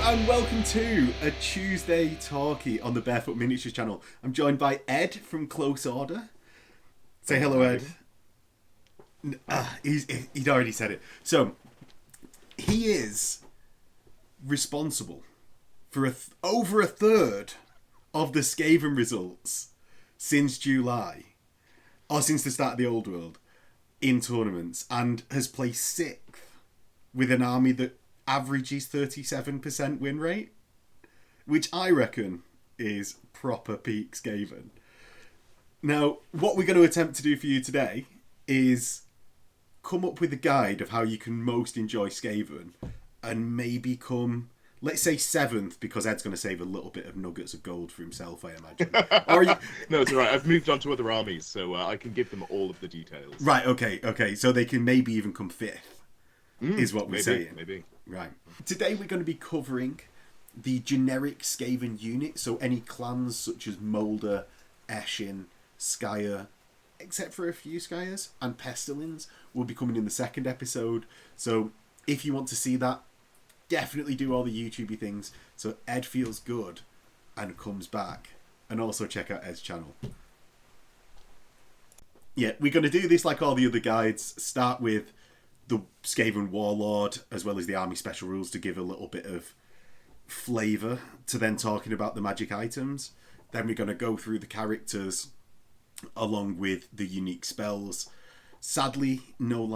and welcome to a Tuesday Talkie on the Bearfoot Miniatures channel. I'm joined by Ed from Close Order. Say hello, Ed. He'd already said it. So, he is responsible for over a third of the Skaven results since July, or since the start of the Old World, in tournaments, and has placed 6th with an army that averages 37% win rate, which I reckon is proper peak Skaven. Now, what we're going to attempt to do for you today is come up with a guide of how you can most enjoy Skaven and maybe come, let's say 7th, because Ed's going to save a little bit of nuggets of gold for himself, I imagine. No, it's all right. I've moved on to other armies, so I can give them all of the details. Right, okay. So they can maybe even come 5th, is what we're saying. Maybe. Right. Today we're going to be covering the generic Skaven unit, so any clans such as Moulder, Eshin, Skyer, except for a few Skyers, and Pestilins will be coming in the second episode. So if you want to see that, definitely do all the YouTubey things so Ed feels good and comes back. And also check out Ed's channel. Yeah, we're going to do this like all the other guides. Start with the Skaven Warlord, as well as the Army Special Rules to give a little bit of flavour to then talking about the magic items. Then we're going to go through the characters along with the unique spells. Sadly, no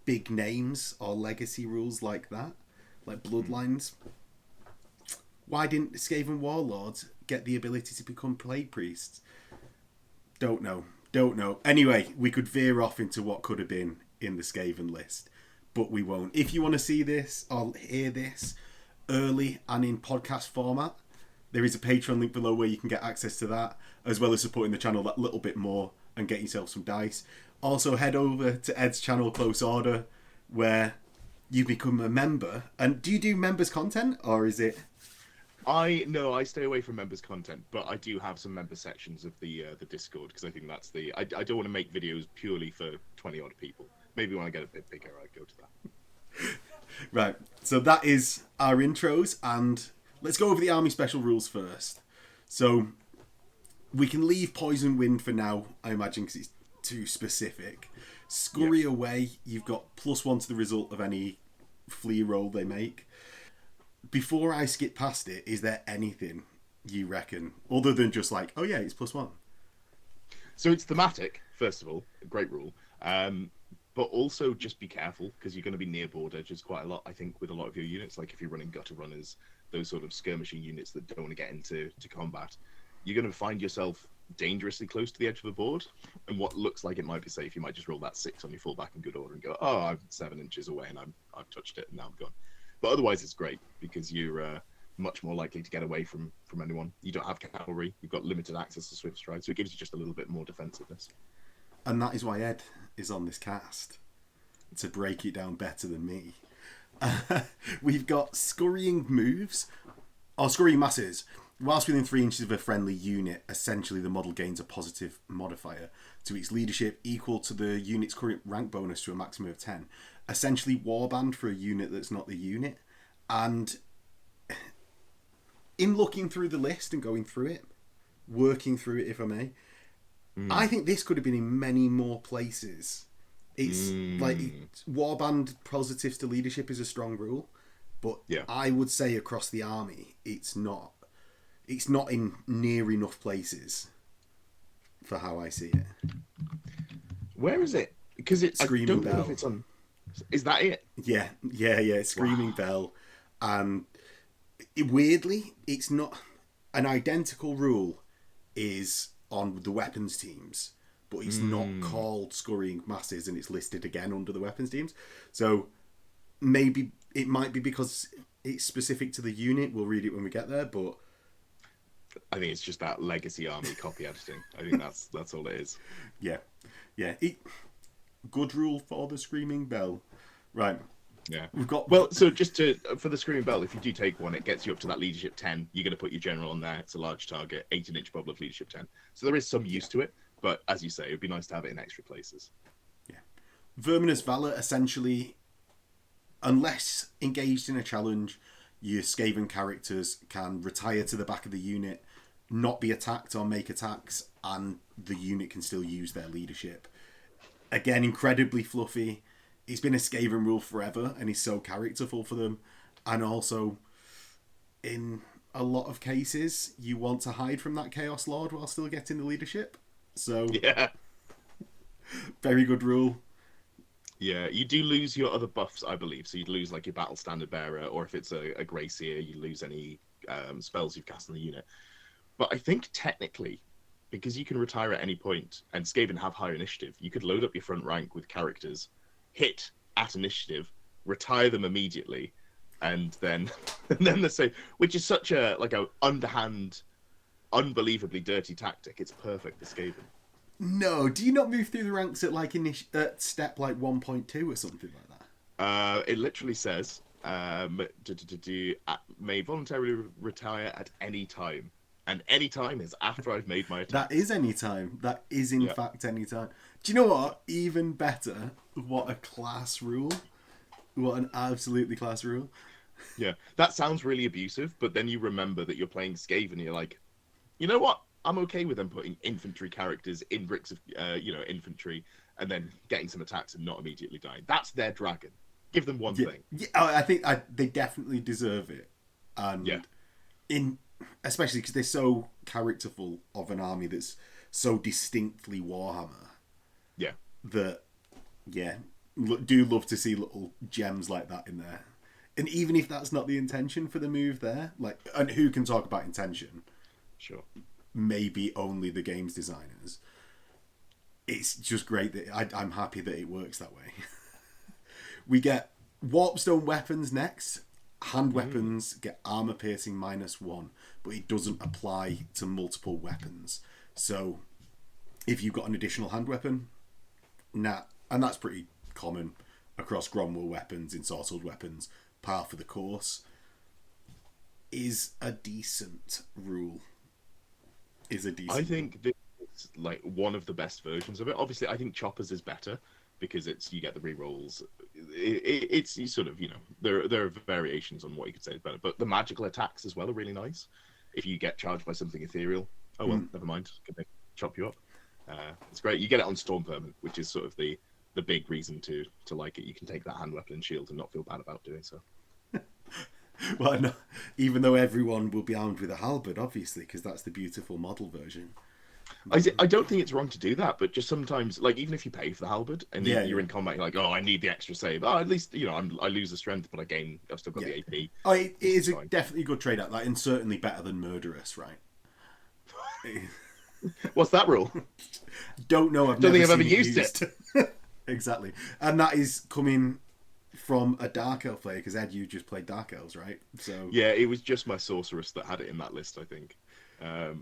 big names or legacy rules like that, like bloodlines. Why didn't Skaven Warlords get the ability to become Plague Priests? Don't know. Anyway, we could veer off into what could have been in the Skaven list, but we won't. If you want to see this or hear this early and in podcast format, there is a Patreon link below where you can get access to that, as well as supporting the channel that little bit more and get yourself some dice. Also, head over to Ed's channel, Close Order, where you become a member. And do you do members content, or is it... I stay away from members content, but I do have some member sections of the Discord, because I think that's I don't want to make videos purely for 20 odd people. Maybe when I get a bit bigger, I go to that. Right, so that is our intros, and let's go over the Army Special Rules first. So we can leave Poison Wind for now, I imagine, because it's too specific. Scurry away, you've got +1 to the result of any flea roll they make. Before I skip past it, is there anything you reckon, other than just like, oh yeah, it's +1? So it's thematic, first of all, a great rule. But also just be careful, because you're going to be near board edges quite a lot, I think, with a lot of your units. Like if you're running gutter runners, those sort of skirmishing units that don't want to get into combat, you're going to find yourself dangerously close to the edge of the board. And what looks like it might be safe, you might just roll that 6 on your fullback in good order and go, oh, I'm 7 inches away and I've touched it and now I'm gone. But otherwise, it's great because you're much more likely to get away from anyone. You don't have cavalry. You've got limited access to swift stride, so it gives you just a little bit more defensiveness. And that is why Ed is on this cast, to break it down better than me. We've got scurrying moves, or scurrying masses. Whilst within 3 inches of a friendly unit, essentially the model gains a positive modifier to its leadership equal to the unit's current rank bonus to a maximum of 10. Essentially warband for a unit that's not the unit. And in looking through the list and going through it, working through it if I may, I think this could have been in many more places. It's like warband positives to leadership is a strong rule, but I would say across the army it's not in near enough places for how I see it. Where is it? Because it's Screaming I don't Bell. know if it's on. Is that it? Yeah. Screaming Bell, and weirdly, it's not an identical rule. Is on the weapons teams, but it's not called Scurrying Masses, and it's listed again under the weapons teams. So maybe it might be because it's specific to the unit. We'll read it when we get there, but I think it's just that legacy army copy editing. I think that's all it is. Yeah. Good rule for the Screaming Bell, right? Yeah. We've got so just for the Screaming Bell, if you do take one, it gets you up to that leadership 10. You're going to put your general on there. It's a large target, 18-inch bubble of leadership 10. So there is some use to it, but as you say, it would be nice to have it in extra places. Yeah. Verminous Valor, essentially unless engaged in a challenge, your Skaven characters can retire to the back of the unit, not be attacked or make attacks, and the unit can still use their leadership. Again, incredibly fluffy. It's been a Skaven rule forever, and is so characterful for them. And also, in a lot of cases, you want to hide from that Chaos Lord while still getting the leadership. So, Yeah. very good rule. Yeah, you do lose your other buffs, I believe. So you'd lose like your Battle Standard Bearer, or if it's a Greyseer, you lose any spells you've cast on the unit. But I think technically, because you can retire at any point, and Skaven have higher initiative, you could load up your front rank with characters, hit at initiative, retire them immediately, and then they say, which is such a underhand, unbelievably dirty tactic. It's perfect for Skaven. No, do you not move through the ranks at like at step like 1.2 or something like that? It literally says, may voluntarily retire at any time. And any time is after I've made my attack. That is any time. That is in fact any time. Do you know what? Even better. What a class rule. What an absolutely class rule. Yeah, that sounds really abusive, but then you remember that you're playing Skaven and you're like, you know what? I'm okay with them putting infantry characters in bricks of, infantry, and then getting some attacks and not immediately dying. That's their dragon. Give them one thing. Yeah, I think they definitely deserve it. And especially because they're so characterful of an army that's so distinctly Warhammer. Yeah. That, do love to see little gems like that in there. And even if that's not the intention for the move there, and who can talk about intention? Sure. Maybe only the games designers. It's just great that I'm happy that it works that way. We get Warpstone weapons next. Hand weapons get armor piercing -1, but it doesn't apply to multiple weapons. So if you've got an additional hand weapon, and that's pretty common across Gromwell weapons, ensorcelled weapons, par for the course, is a decent rule. I think this is like one of the best versions of it. Obviously, I think Choppers is better because you get the rerolls. It's you sort of, there are variations on what you could say is better, but the magical attacks as well are really nice. If you get charged by something ethereal, never mind, can they chop you up? It's great. You get it on Stormvermin, which is sort of the big reason to like it. You can take that hand weapon and shield and not feel bad about doing so. Well, no, even though everyone will be armed with a halberd, obviously, because that's the beautiful model version. I don't think it's wrong to do that, but just sometimes, like, even if you pay for the halberd and you're in combat, you're like, oh, I need the extra save. Oh, at least, I lose the strength, but I've still got the AP. Oh, it is definitely a good trade-out, and certainly better than Murderous, right? What's that rule? Don't know. Don't think I've ever used it. Exactly. And that is coming from a Dark Elf player, because Ed, you just played Dark Elves, right? So yeah, it was just my Sorceress that had it in that list, I think.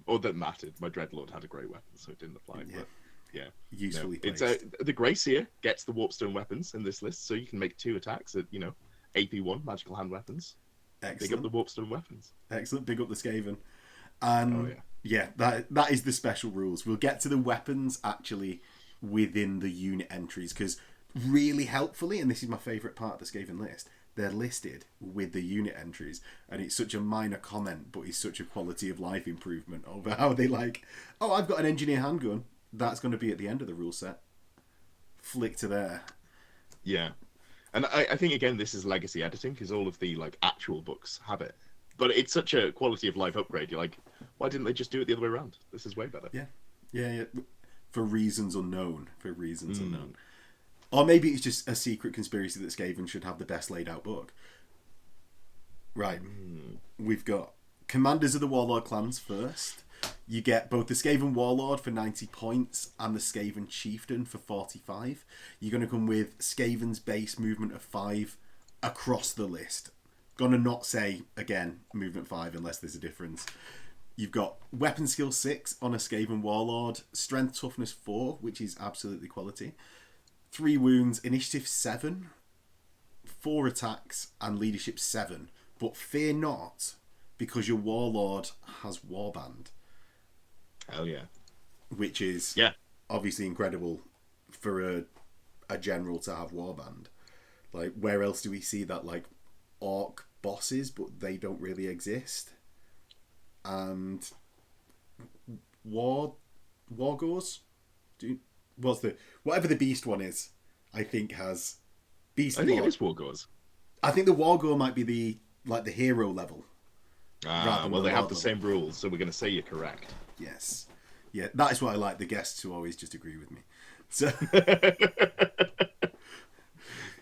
Or that mattered. My Dreadlord had a great weapon, so it didn't apply. Yeah. But yeah, usefully placed. It's the Greyseer gets the Warpstone weapons in this list, so you can make 2 attacks at AP1 magical hand weapons. Excellent. Big up the Warpstone weapons. Excellent. Big up the Skaven. And that is the special rules. We'll get to the weapons actually within the unit entries, because really helpfully, and this is my favourite part of the Skaven list, they're listed with the unit entries, and it's such a minor comment, but it's such a quality of life improvement over how they I've got an engineer handgun, that's going to be at the end of the rule set. Flick to there. Yeah. And I think, again, this is legacy editing, because all of the actual books have it. But it's such a quality of life upgrade. You're like, why didn't they just do it the other way around? This is way better. Yeah. For reasons unknown. Or maybe it's just a secret conspiracy that Skaven should have the best laid out book. Right. We've got Commanders of the Warlord clans first. You get both the Skaven Warlord for 90 points and the Skaven Chieftain for 45. You're going to come with Skaven's base movement of 5 across the list. Gonna not say, again, movement 5 unless there's a difference. You've got weapon skill 6 on a Skaven Warlord, strength toughness 4, which is absolutely quality. 3 wounds, initiative 7, 4 attacks, and leadership 7. But fear not, because your Warlord has Warband. Hell yeah. Which is obviously incredible for a general to have Warband. Like, where else do we see that? Like, orc bosses, but they don't really exist. And wargors? Whatever the beast one is, I think has beast. I think it is Wargors. I think the wargor might be the hero level. Well, they have the same rules, so we're going to say you're correct. Yes. Yeah, that is what I like, the guests who always just agree with me. So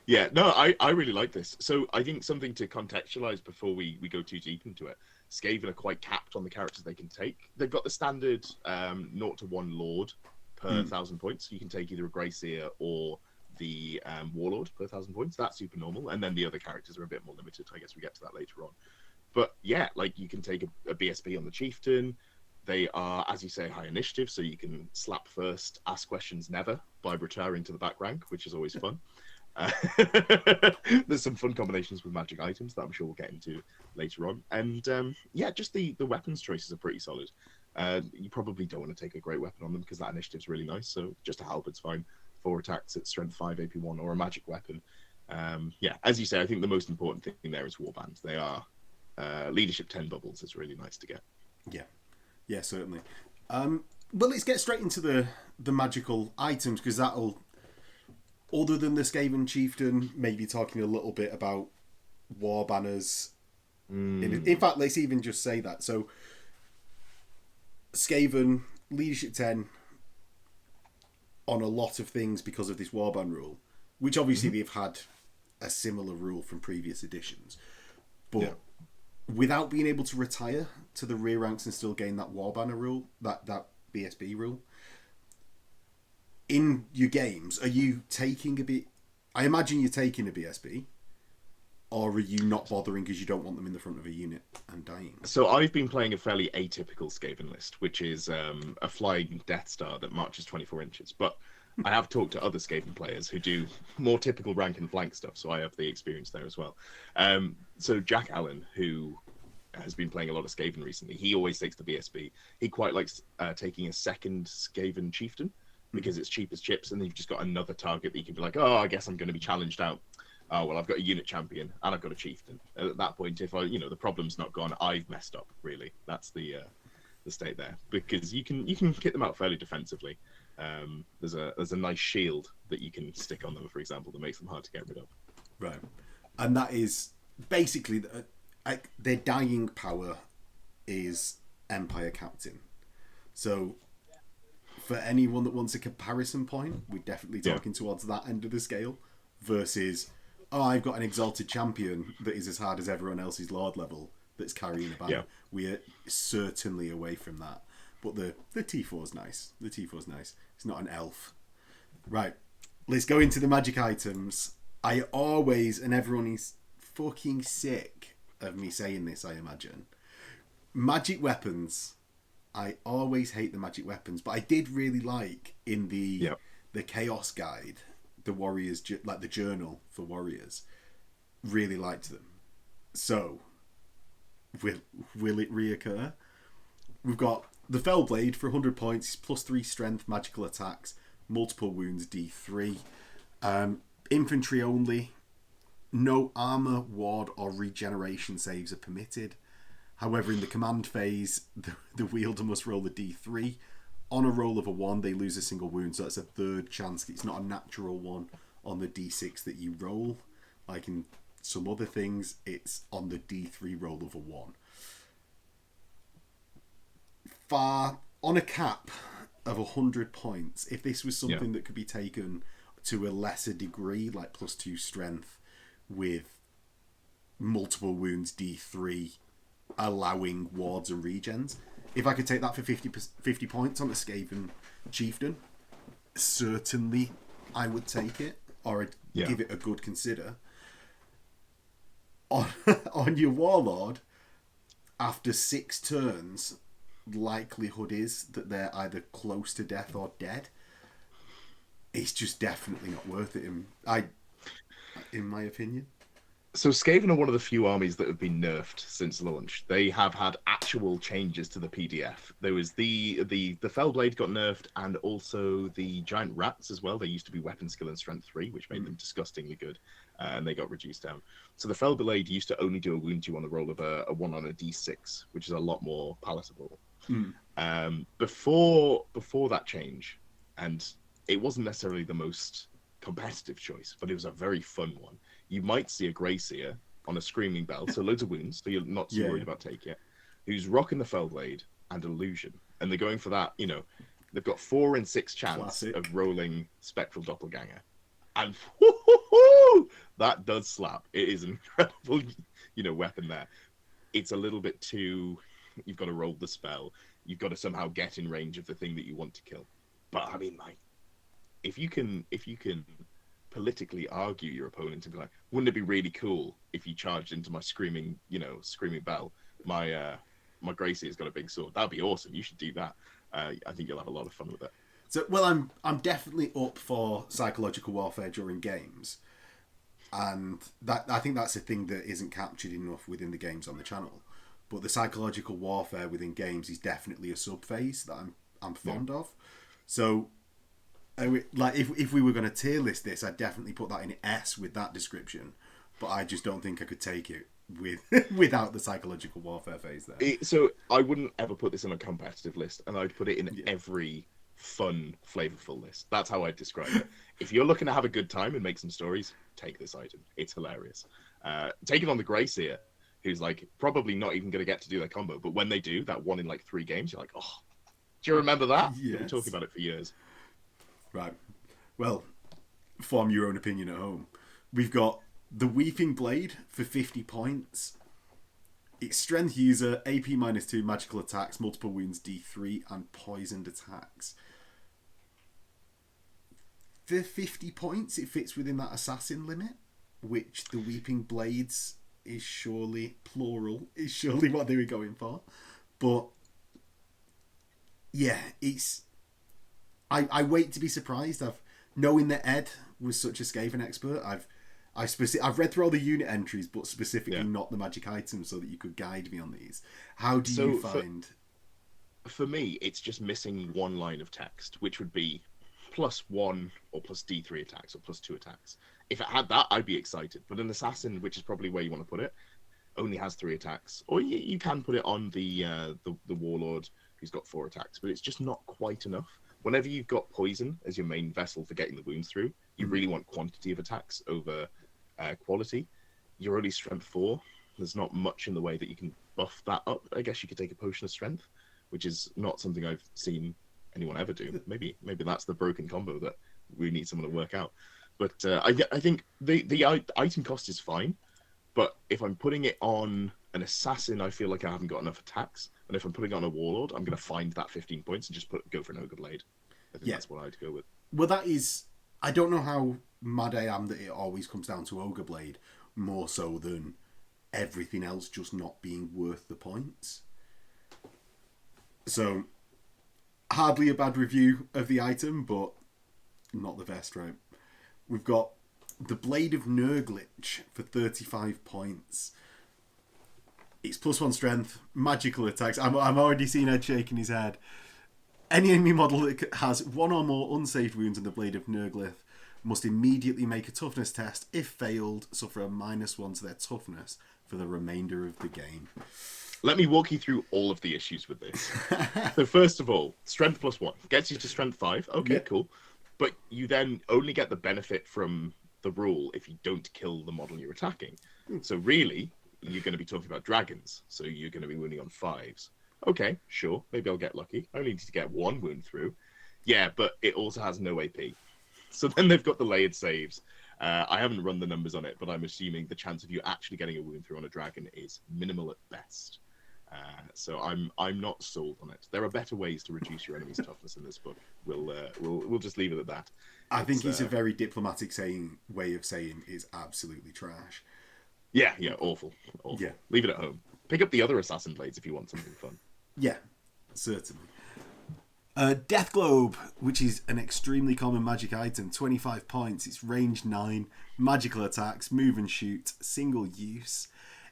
yeah, no, I really like this. So I think something to contextualize before we go too deep into it. Skaven are quite capped on the characters they can take. They've got the standard 0 to 1 Lord per 1,000 points. You can take either a Greyseer or the Warlord per 1,000 points. That's super normal. And then the other characters are a bit more limited. I guess we get to that later on. But yeah, like you can take a BSB on the Chieftain. They are, as you say, high initiative, so you can slap first, ask questions never by retiring to the back rank, which is always fun. There's some fun combinations with magic items that I'm sure we'll get into later on. And yeah, just the weapons choices are pretty solid. You probably don't want to take a great weapon on them because that initiative's really nice, so just a halberd's fine. 4 attacks at strength 5, AP1, or a magic weapon. Yeah, as you say, I think the most important thing there is warbands. They are leadership 10 bubbles. It's really nice to get. Yeah, certainly. But let's get straight into the magical items, because that'll, other than the Skaven Chieftain, maybe talking a little bit about war banners. In fact, let's even just say that. So, Skaven, leadership 10 on a lot of things because of this warband rule, which obviously they've had a similar rule from previous editions. But without being able to retire to the rear ranks and still gain that warbanner rule, that BSB rule, in your games, are you taking a bit? I imagine you're taking a BSB, or are you not bothering because you don't want them in the front of a unit and dying? So I've been playing a fairly atypical Skaven list, which is a flying Death Star that marches 24 inches. But I have talked to other Skaven players who do more typical rank and flank stuff, so I have the experience there as well. So Jack Allen, who has been playing a lot of Skaven recently, he always takes the BSB. He quite likes taking a second Skaven Chieftain because it's cheap as chips, and then you've just got another target that you can be like, oh, I guess I'm going to be challenged out. Oh, well, I've got a unit champion and I've got a chieftain. At that point, if the problem's not gone, I've messed up. Really, that's the state there, because you can hit them out fairly defensively. There's a nice shield that you can stick on them, for example, that makes them hard to get rid of. Right, and that is basically their dying power is Empire Captain. So for anyone that wants a comparison point, we're definitely talking towards that end of the scale versus, oh, I've got an exalted champion that is as hard as everyone else's Lord level that's carrying a banner. Yeah. We're certainly away from that. But the T4's nice. The T4's nice. It's not an elf. Right. Let's go into the magic items. I always, and everyone is fucking sick of me saying this, I imagine. Magic weapons. I always hate the magic weapons, but I did really like in the Chaos Guide, the Warriors, like the journal for Warriors, really liked them. So, will it reoccur? We've got the Fellblade for 100 points, +3 strength, magical attacks, multiple wounds, D3. Infantry only. No armor, ward, or regeneration saves are permitted. However, in the command phase, the wielder must roll a D3. On a roll of a 1, they lose a single wound, so that's a third chance. It's not a natural one on the D6 that you roll. Like in some other things, it's on the D3 roll of a 1. On a cap of 100 points, if this was something that could be taken to a lesser degree, like +2 strength with multiple wounds, D3, allowing wards and regens, if I could take that for 50 points on a Skaven Chieftain, certainly I would take it, or I'd give it a good consider. On your Warlord, after 6 turns, likelihood is that they're either close to death or dead. It's just definitely not worth it, in my opinion. So Skaven are one of the few armies that have been nerfed since launch. They have had actual changes to the PDF. There was the Fellblade got nerfed, and also the giant rats as well. They used to be weapon skill and strength 3, which made them disgustingly good, and they got reduced down. So the Fellblade used to only do a wound to you on the roll of a 1 on a d6, which is a lot more palatable. Before that change, and it wasn't necessarily the most competitive choice, but it was a very fun one. You might see a Greyseer on a Screaming Bell, so loads of wounds, so you're not too worried about take it, who's rocking the Fellblade and Illusion. And they're going for that, they've got 4 and 6 chance of rolling Spectral Doppelganger. And that does slap. It is an incredible, weapon there. It's a little bit too, you've got to roll the spell. You've got to somehow get in range of the thing that you want to kill. But I mean, like, if you can politically argue your opponent and be like, wouldn't it be really cool if you charged into my screaming bell? My Greyseer's got a big sword. That'd be awesome. You should do that. I think you'll have a lot of fun with it. So, well, I'm definitely up for psychological warfare during games, and that I think that's a thing that isn't captured enough within the games on the channel. But the psychological warfare within games is definitely a sub-phase that I'm fond of. So, like if we were going to tier list this, I'd definitely put that in S with that description. But I just don't think I could take it without the psychological warfare phase there. So I wouldn't ever put this on a competitive list, and I'd put it in every fun, flavorful list. That's how I'd describe it. If you're looking to have a good time and make some stories, take this item. It's hilarious. Take it on the Greyseer, who's like probably not even going to get to do their combo, but when they do, that 1 in like 3 games, you're like, oh, do you remember that? Yes. We've been talking about it for years. Right. Well, form your own opinion at home. We've got the Weeping Blade for 50 points. It's strength user, AP -2, magical attacks, multiple wounds D3, and poisoned attacks. For 50 points, it fits within that assassin limit, which the Weeping Blades is surely plural, is surely what they were going for. But yeah, it's I wait to be surprised. Knowing that Ed was such a Skaven expert, I've read through all the unit entries, but specifically not the magic items, so that you could guide me on these. How do you find? For me, it's just missing one line of text, which would be +1 or plus D3 attacks or +2 attacks. If it had that, I'd be excited. But an assassin, which is probably where you want to put it, only has 3 attacks. Or you can put it on the warlord, who's got 4 attacks, but it's just not quite enough. Whenever you've got poison as your main vessel for getting the wounds through, you really want quantity of attacks over quality. You're only strength 4. There's not much in the way that you can buff that up. I guess you could take a potion of strength, which is not something I've seen anyone ever do. Maybe that's the broken combo that we need someone to work out. But I think the item cost is fine. But if I'm putting it on an assassin, I feel like I haven't got enough attacks. And if I'm putting it on a warlord, I'm going to find that 15 points and just go for an ogre blade. I think that's what I'd go with. Well, that is... I don't know how mad I am that it always comes down to ogre blade, more so than everything else just not being worth the points. So, hardly a bad review of the item, but not the best, right? We've got the Blade of Nurglich for 35 points. It's +1 strength, magical attacks. I'm already seeing Ed shaking his head. Any enemy model that has 1 or more unsaved wounds in the Blade of Nurglich must immediately make a toughness test. If failed, suffer a -1 to their toughness for the remainder of the game. Let me walk you through all of the issues with this. So first of all, strength +1 gets you to strength 5. Okay, cool. But you then only get the benefit from the rule if you don't kill the model you're attacking. So really, you're going to be talking about dragons. So you're going to be wounding on 5s. Okay, sure. Maybe I'll get lucky. I only need to get 1 wound through. Yeah, but it also has no AP. So then they've got the layered saves. I haven't run the numbers on it, but I'm assuming the chance of you actually getting a wound through on a dragon is minimal at best. So I'm not sold on it. There are better ways to reduce your enemy's toughness in this book. We'll just leave it at that. I think it's a very diplomatic way of saying it's absolutely trash. Yeah, awful. Yeah. Leave it at home. Pick up the other assassin blades if you want something fun. Yeah, certainly. Death Globe, which is an extremely common magic item, 25 points. It's range 9, magical attacks, move and shoot, single use.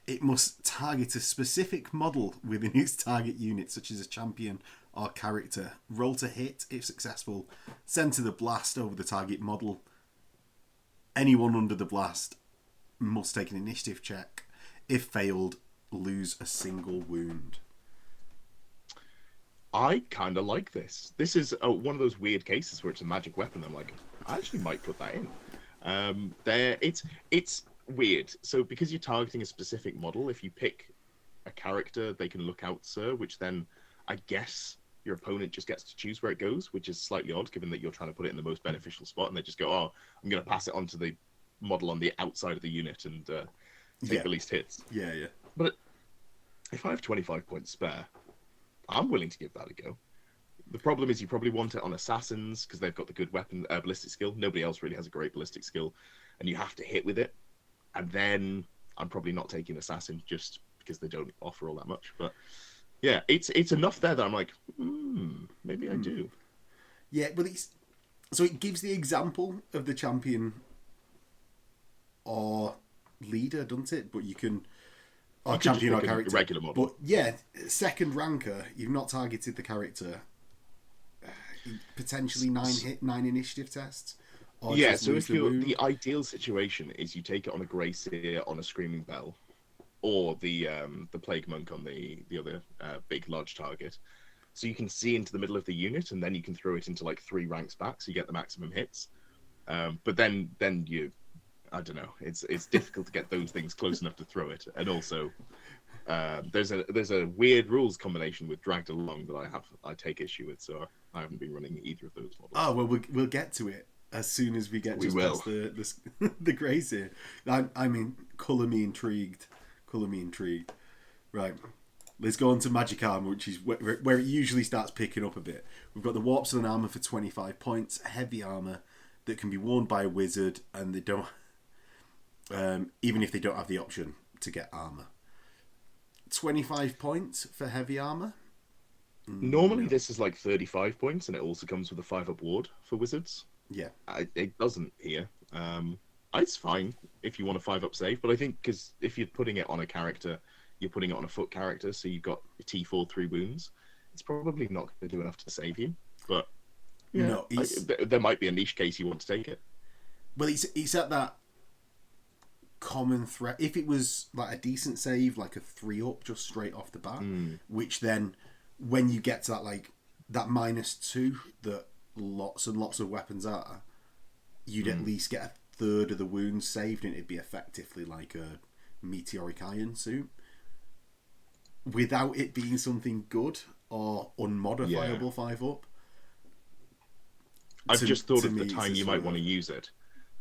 It must target a specific model within its target unit, such as a champion or character. Roll to hit if successful. Center the blast over the target model. Anyone under the blast must take an initiative check. If failed, lose a single wound. I kind of like this. This is one of those weird cases where it's a magic weapon. I'm like, I actually might put that in. It's weird. So because you're targeting a specific model, if you pick a character, they can look out, sir, which then I guess your opponent just gets to choose where it goes, which is slightly odd given that you're trying to put it in the most beneficial spot, and they just go, oh, I'm going to pass it on to the model on the outside of the unit and take the least hits. Yeah. But if I have 25 points spare, I'm willing to give that a go. The problem is you probably want it on assassins because they've got the good weapon ballistic skill. Nobody else really has a great ballistic skill, and you have to hit with it. And then I'm probably not taking assassin just because they don't offer all that much. But yeah, it's enough there that I'm like, maybe I do. Yeah, but so it gives the example of the champion or leader, doesn't it? But you can. Or champion or character. Regular model. But yeah, second ranker, you've not targeted the character. Potentially 9 initiative tests. Or yeah, so if the ideal situation is you take it on a Greyseer, on a Screaming Bell, or the Plague Monk on the other big large target. So you can see into the middle of the unit, and then you can throw it into like 3 ranks back, so you get the maximum hits. But then you. I don't know. It's difficult to get those things close enough to throw it, and also there's a weird rules combination with Dragged Along that I take issue with. So I haven't been running either of those models. Oh well, we'll get to it as soon as we get past the Greyseer. I mean, colour me intrigued. Right, let's go on to Magic Armour, which is where it usually starts picking up a bit. We've got the Warp Stone Armour for 25 points, heavy armour that can be worn by a wizard, and they don't. Even if they don't have the option to get armor. 25 points for heavy armor. Normally this is like 35 points, and it also comes with a 5-up ward for wizards. Yeah. It doesn't here. It's fine if you want a 5-up save, but I think because if you're putting it on a character, you're putting it on a foot character, so you've got a T4 3 wounds. It's probably not going to do enough to save you, but yeah, no, there might be a niche case you want to take it. Well, it's at that common threat. If it was like a decent save, like a 3-up just straight off the bat, which then when you get to that like that -2 that lots and lots of weapons are, you'd at least get a third of the wounds saved, and it'd be effectively like a meteoric iron suit without it being something good or unmodifiable 5-up. I've just thought of the time you might want to use it.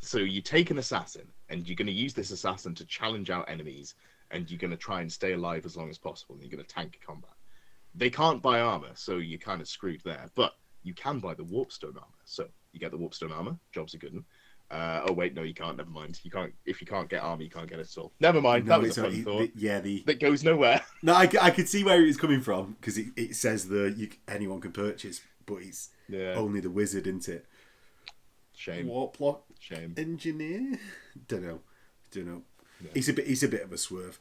So you take an assassin, and you're going to use this assassin to challenge out enemies, and you're going to try and stay alive as long as possible, and you're going to tank combat. They can't buy armor, so you're kind of screwed there. But you can buy the Warpstone armor. So you get the Warpstone armor. Job's a good one. Oh wait, no, you can't. Never mind. You can't. If you can't get armor, you can't get it at all. Never mind. No, that was a fun thought. That goes nowhere. No, I could see where it was coming from because it says anyone can purchase, but it's only the wizard, isn't it? Shame. Warp lock. Shame. Engineer. Don't know. Yeah. It's a bit of a swerve.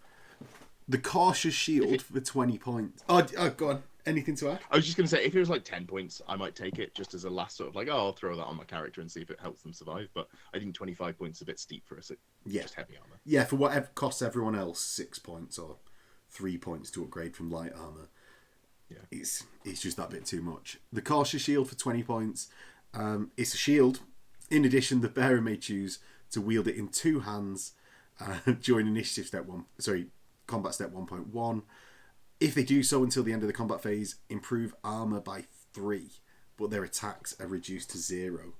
The Cautious Shield for 20 points. Oh, go on. Anything to add? I was just going to say, if it was like 10 points, I might take it just as a last sort of like, I'll throw that on my character and see if it helps them survive. But I think 25 points is a bit steep for us. Just heavy armor. Yeah, for whatever costs everyone else 6 points or 3 points to upgrade from light armor. Yeah, it's just that bit too much. The Cautious Shield for 20 points. It's a shield. In addition, the bearer may choose to wield it in 2 hands during initiative combat step 1.1. If they do so until the end of the combat phase, improve armor by 3, but their attacks are reduced to 0.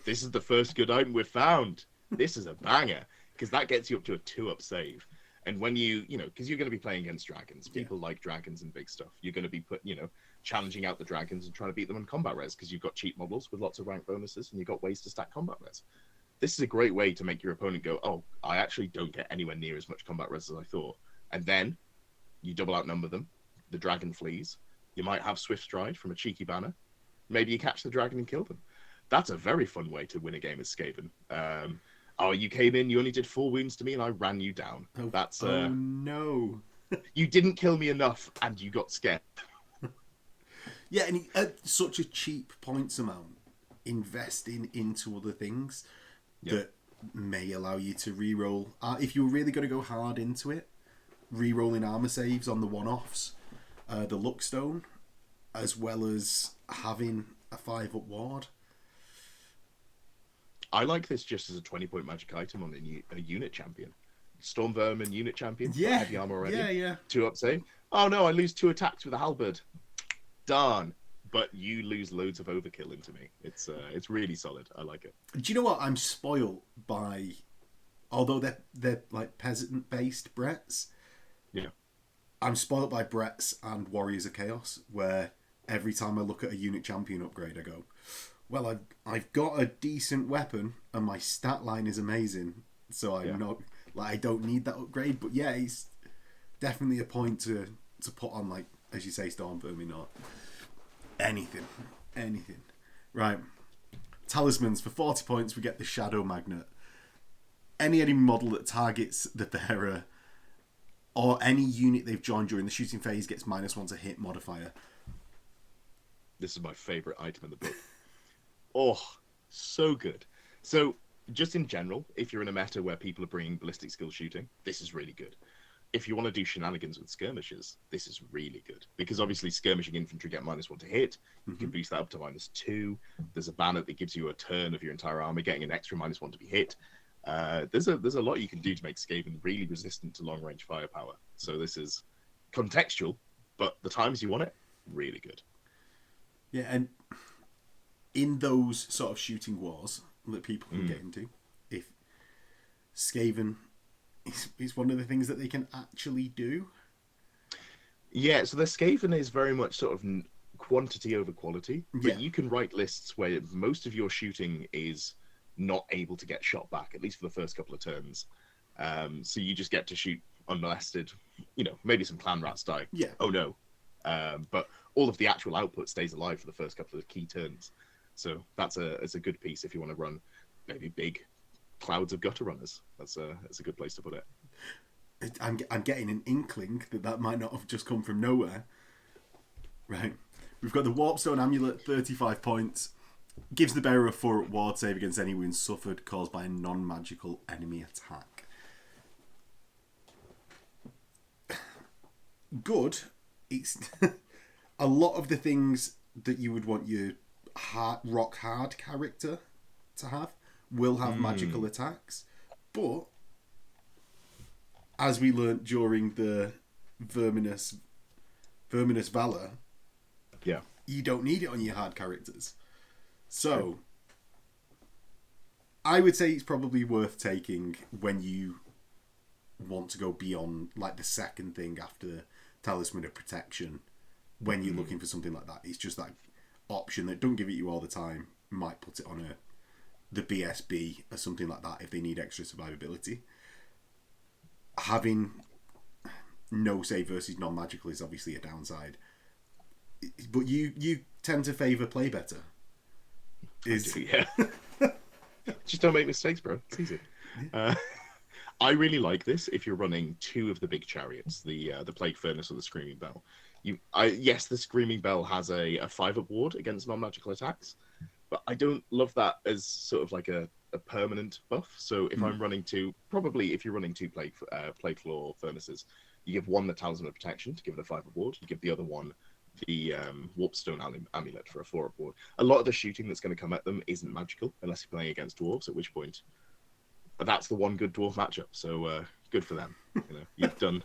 This is the first good item we've found. This is a banger, because that gets you up to a 2-up save. And when because you're going to be playing against dragons. People like dragons and big stuff. You're going to be challenging out the dragons and trying to beat them on combat res, because you've got cheap models with lots of rank bonuses, and you've got ways to stack combat res. This is a great way to make your opponent go, oh, I actually don't get anywhere near as much combat res as I thought. And then you double outnumber them, the dragon flees, You might have Swift Stride from a cheeky banner. Maybe you catch the dragon and kill them. That's a very fun way to win a game as Skaven. You came in, you only did 4 wounds to me, and I ran you down. Oh no. You didn't kill me enough, and you got scared. Yeah, and at such a cheap points amount, investing into other things that may allow you to reroll. If you're really going to go hard into it, rerolling armor saves on the one-offs, the Luckstone, as well as having a 5-up ward. I like this just as a 20-point magic item on a unit champion. Stormvermin unit champion. Yeah. Heavy armor already. Yeah. 2-up save. Oh no, I lose 2 attacks with a halberd. Darn. But you lose loads of overkill into me. It's really solid. I like it. Do you know what? I'm spoiled by, although they're like peasant-based Bretts. Yeah. I'm spoiled by Bretts and Warriors of Chaos, where every time I look at a unit champion upgrade, I go, well, I've got a decent weapon and my stat line is amazing, so I'm not like I don't need that upgrade. But yeah, it's definitely a point to put on, like as you say, Stormvermin or anything. Right, talismans for 40 points. We get the Shadow Magnet. Any enemy model that targets the bearer or any unit they've joined during the shooting phase gets -1 to hit modifier. This is my favorite item in the book. Oh, so good. So, just in general, if you're in a meta where people are bringing ballistic skill shooting, this is really good. If you want to do shenanigans with skirmishers, this is really good. Because obviously skirmishing infantry get -1 to hit. You can boost that up to -2. There's a banner that gives you a turn of your entire army getting an extra -1 to be hit. There's a lot you can do to make Skaven really resistant to long-range firepower. So this is contextual, but the times you want it, really good. Yeah, and in those sort of shooting wars that people can get into, if Skaven is one of the things that they can actually do. Yeah, so the Skaven is very much sort of quantity over quality, but you can write lists where most of your shooting is not able to get shot back, at least for the first couple of turns. So you just get to shoot unmolested. Maybe some clan rats die. Yeah. Oh no. But all of the actual output stays alive for the first couple of key turns. So that's a good piece if you want to run maybe big clouds of gutter runners. That's a good place to put it. I'm getting an inkling that might not have just come from nowhere. Right. We've got the Warpstone Amulet, 35 points. Gives the bearer a 4-up ward save against any wounds suffered caused by a non-magical enemy attack. Good. It's a lot of the things that you would want your rock hard character to have will have magical attacks, but as we learnt during the Verminous Valor, you don't need it on your hard characters. So I would say it's probably worth taking when you want to go beyond, like, the second thing after the Talisman of Protection. When you're looking for something like that, it's just that option that don't give it you all the time. Might put it on the BSB or something like that if they need extra survivability. Having no save versus non-magical is obviously a downside, but you tend to favour play better. Yeah. Just don't make mistakes, bro. It's easy. I really like this if you're running 2 of the big chariots, the Plague Furnace or the Screaming Bell. Yes, the Screaming Bell has a 5-up ward against non-magical attacks, but I don't love that as sort of like a permanent buff. So if I'm running 2, probably if you're running 2 Plague Claw Furnaces, you give one the Talisman of Protection to give it a 5-up ward. You give the other one the Warpstone Amulet for a 4-up ward. A lot of the shooting that's going to come at them isn't magical unless you're playing against dwarves, at which point that's the one good dwarf matchup. So good for them. You've done.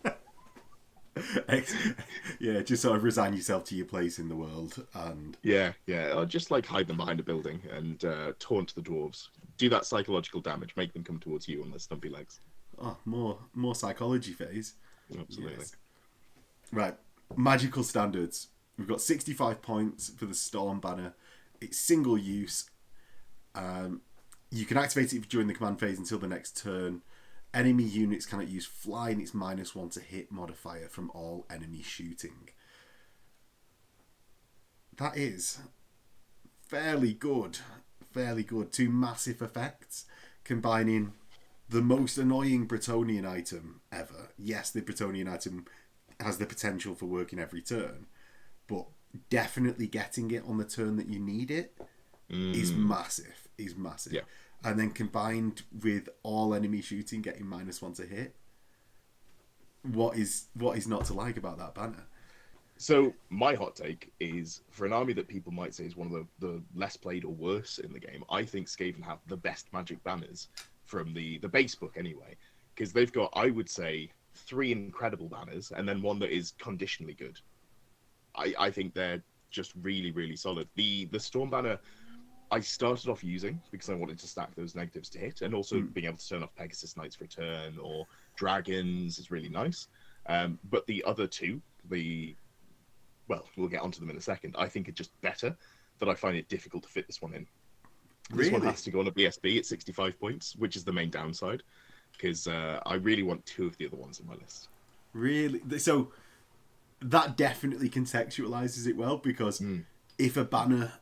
Yeah, just sort of resign yourself to your place in the world, and or just like hide them behind a building and taunt the dwarves. Do that psychological damage, make them come towards you on their stumpy legs. Oh, more psychology phase. Absolutely. Yes. Right, magical standards. We've got 65 points for the Storm Banner. It's single use. You can activate it during the command phase until the next turn. Enemy units cannot use fly, and it's -1 to hit modifier from all enemy shooting. that is fairly good. Fairly good. Two massive effects combining the most annoying Bretonnian item ever. Yes, the Bretonnian item has the potential for working every turn, but definitely getting it on the turn that you need it is massive. Is massive. Yeah. And then combined with all enemy shooting getting -1 to hit. What is not to like about that banner? So my hot take is, for an army that people might say is one of the less played or worse in the game, I think Skaven have the best magic banners from the base book anyway, because they've got, I would say, 3 incredible banners and then one that is conditionally good. I think they're just really, really solid. The Storm banner I started off using because I wanted to stack those negatives to hit, and also being able to turn off Pegasus Knights for a turn or Dragons is really nice. But the other two, well, we'll get onto them in a second, I think are just better, that I find it difficult to fit this one in. This one has to go on a BSB at 65 points, which is the main downside, because I really want 2 of the other ones in my list. Really? So that definitely contextualizes it well, because if a banner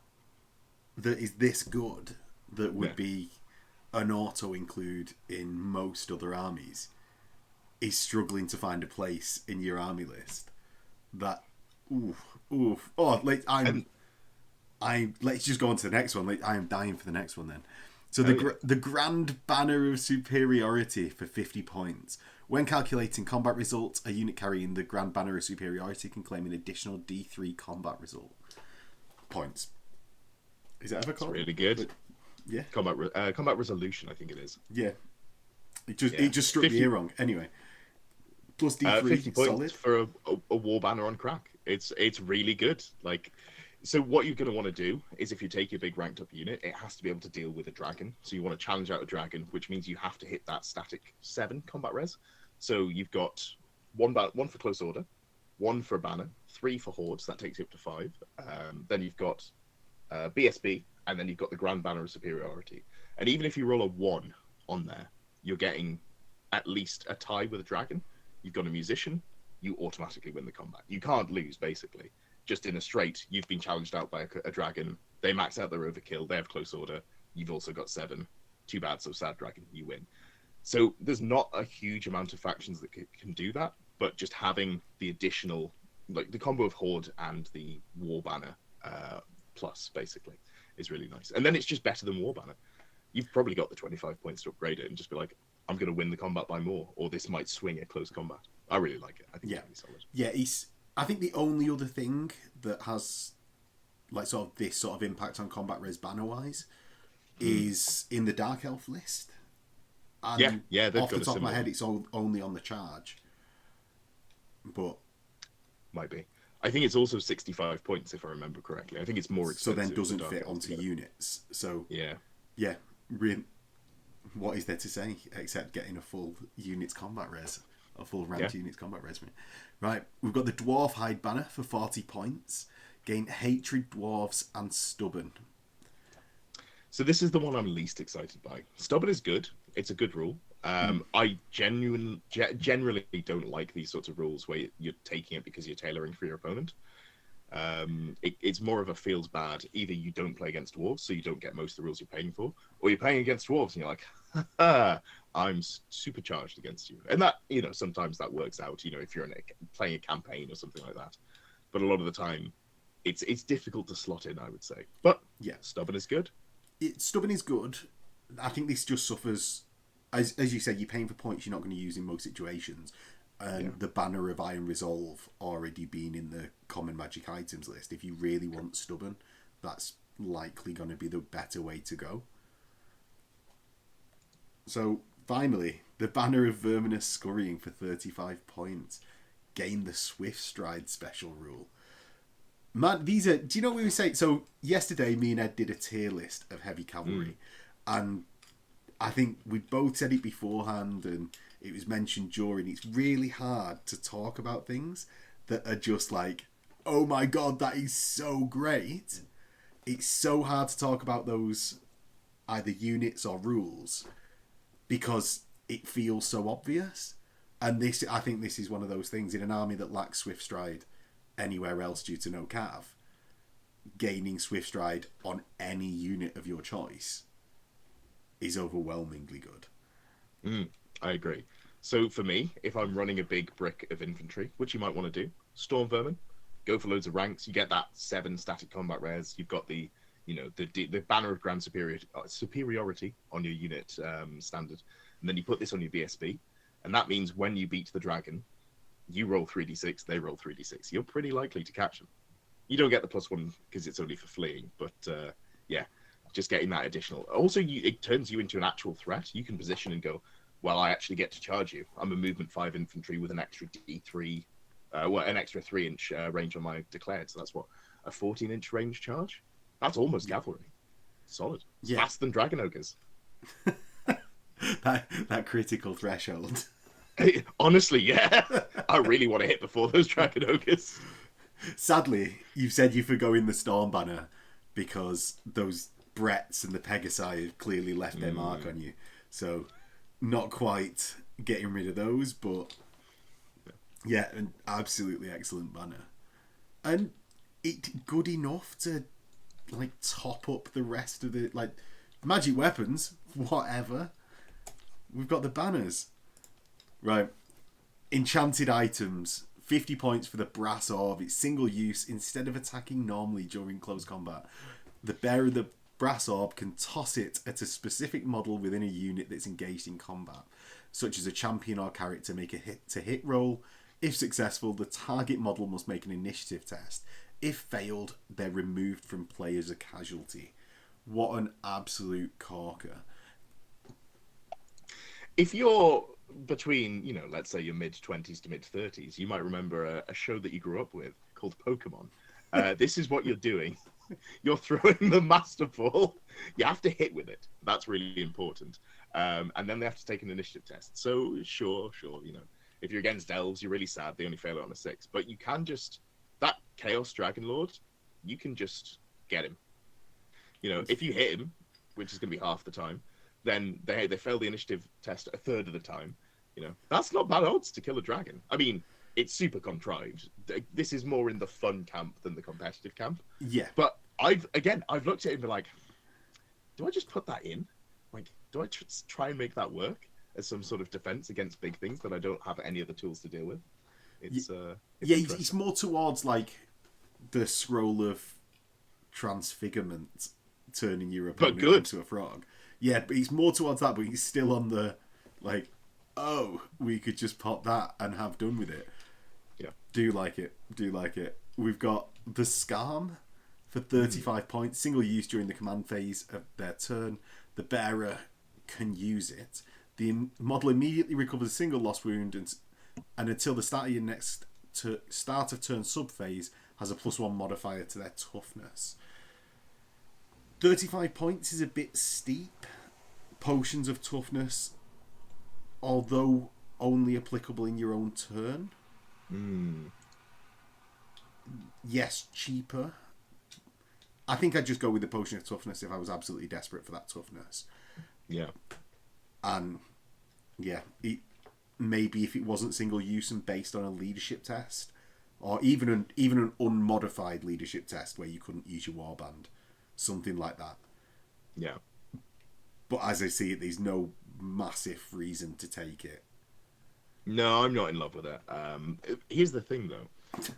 that is this good, that would be an auto include in most other armies, is struggling to find a place in your army list, that let's just go on to the next one. I am dying for the next one then. So the Grand Banner of Superiority for 50 points. When calculating combat results, a unit carrying the Grand Banner of Superiority can claim an additional D3 combat result points. Is that ever called? It's really good. But, yeah. Combat resolution, I think it is. Yeah. It just struck 50, me wrong. Anyway. Plus D3, 50 points solid. for a war banner on crack. It's really good. Like, so what you're going to want to do is, if you take your big ranked up unit, it has to be able to deal with a dragon. So you want to challenge out a dragon, which means you have to hit that static 7 combat res. So you've got one for close order, 1 for banner, 3 for hordes. That takes you up to 5. Then you've got BSB, and then you've got the Grand Banner of Superiority. And even if you roll a 1 on there, you're getting at least a tie with a dragon. You've got a musician, you automatically win the combat. You can't lose, basically. Just in a straight, you've been challenged out by a dragon. They max out their overkill. They have close order. You've also got 7. Too bad, so sad, dragon. You win. So there's not a huge amount of factions that can do that, but just having the additional, like the combo of Horde and the War Banner plus, basically, is really nice. And then it's just better than War Banner. You've probably got the 25 points to upgrade it and just be like, I'm going to win the combat by more, or this might swing at close combat. I really like it. I think it's really solid. Yeah, I think the only other thing that has like sort of this sort of impact on combat res banner wise is in the Dark Elf list. And yeah. Off the top of my head, it's only on the charge, but might be. I think it's also 65 points if I remember correctly. I think it's more expensive. So then doesn't fit onto units. So yeah. What is there to say except getting a full units combat res, a full ranked units combat res? Right, we've got the Dwarf Hide banner for 40 points. Gain Hatred, Dwarves, and Stubborn. So this is the one I'm least excited by. Stubborn is good. It's a good rule. I generally don't like these sorts of rules where you're taking it because you're tailoring for your opponent. It's more of a feels bad. Either you don't play against dwarves, so you don't get most of the rules you're paying for, or you're playing against dwarves and you're like, I'm supercharged against you. And that, sometimes that works out, if you're playing a campaign or something like that. But a lot of the time, it's difficult to slot in, I would say. But yeah, Stubborn is good. Stubborn is good. I think this just suffers, as you said, you're paying for points you're not going to use in most situations. And the Banner of Iron Resolve already being in the common magic items list. If you really want Stubborn, that's likely going to be the better way to go. So finally, the Banner of Verminous Scurrying for 35 points. Gain the Swift Stride special rule. Man, do you know what we were saying? So yesterday, me and Ed did a tier list of heavy cavalry, and I think we both said it beforehand, and it was mentioned during. It's really hard to talk about things that are just like, oh my god, that is so great. It's so hard to talk about those either units or rules because it feels so obvious. And I think this is one of those things in an army that lacks Swift Stride anywhere else due to no cav. gaining Swift Stride on any unit of your choice is overwhelmingly good. I agree. So for me, if I'm running a big brick of infantry, which you might want to do, Stormvermin, go for loads of ranks. You get that 7 static combat rares. You've got the the banner of grand superiority on your unit standard, and then you put this on your BSB, and that means when you beat the dragon, you roll 3d6, they roll 3d6. You're pretty likely to catch them. You don't get the +1 because it's only for fleeing, but yeah, just getting that additional. Also, it turns you into an actual threat. You can position and go, well, I actually get to charge you. I'm a movement 5 infantry with an extra D3, an extra 3-inch range on my declared. So that's what, a 14-inch range charge? That's almost cavalry. Solid. It's faster than Dragon Ogres. that critical threshold. Honestly, yeah. I really want to hit before those Dragon Ogres. Sadly, you've said you forgo in the Storm Banner because those Bretts and the Pegasi have clearly left their mark on you. So, not quite getting rid of those, but yeah, an absolutely excellent banner. And it good enough to like top up the rest of the like magic weapons, whatever. We've got the banners. Right. Enchanted items. 50 points for the brass orb. It's single use. Instead of attacking normally during close combat, the bearer of the brass orb can toss it at a specific model within a unit that's engaged in combat, such as a champion or character. Make a hit-to-hit roll. If successful, the target model must make an initiative test. If failed, they're removed from play as a casualty. What an absolute corker. If you're between, let's say your mid-20s to mid-30s, you might remember a show that you grew up with called Pokemon. This is what you're doing. You're throwing the Master Ball. You have to hit with it. That's really important. And then they have to take an initiative test. So, sure, if you're against elves, you're really sad. They only fail it on a 6. But you can just... That Chaos Dragon Lord, you can just get him. If you hit him, which is going to be half the time, then they fail the initiative test a third of the time. That's not bad odds to kill a dragon. I mean, it's super contrived. This is more in the fun camp than the competitive camp. Yeah. But I've looked at it and been like, do I just put that in? Like, do I try and make that work as some sort of defense against big things that I don't have any other tools to deal with? It's more towards like the scroll of transfigurement, turning your opponent into a frog. Yeah, but he's more towards that, but he's still on the, like, oh, we could just pop that and have done with it. Yeah. Do like it. We've got the Scarm for 35 points, single use during the command phase of their turn. The bearer can use it. The model immediately recovers a single lost wound, and until the start of your next start of turn sub-phase, has a +1 modifier to their toughness. 35 points is a bit steep. Potions of toughness, although only applicable in your own turn. Yes, cheaper. I think I'd just go with the potion of toughness if I was absolutely desperate for that toughness. Yeah. And yeah, maybe if it wasn't single use and based on a leadership test, or even an unmodified leadership test where you couldn't use your warband. Something like that. Yeah. But as I see it, there's no massive reason to take it. No, I'm not in love with it. Here's the thing, though.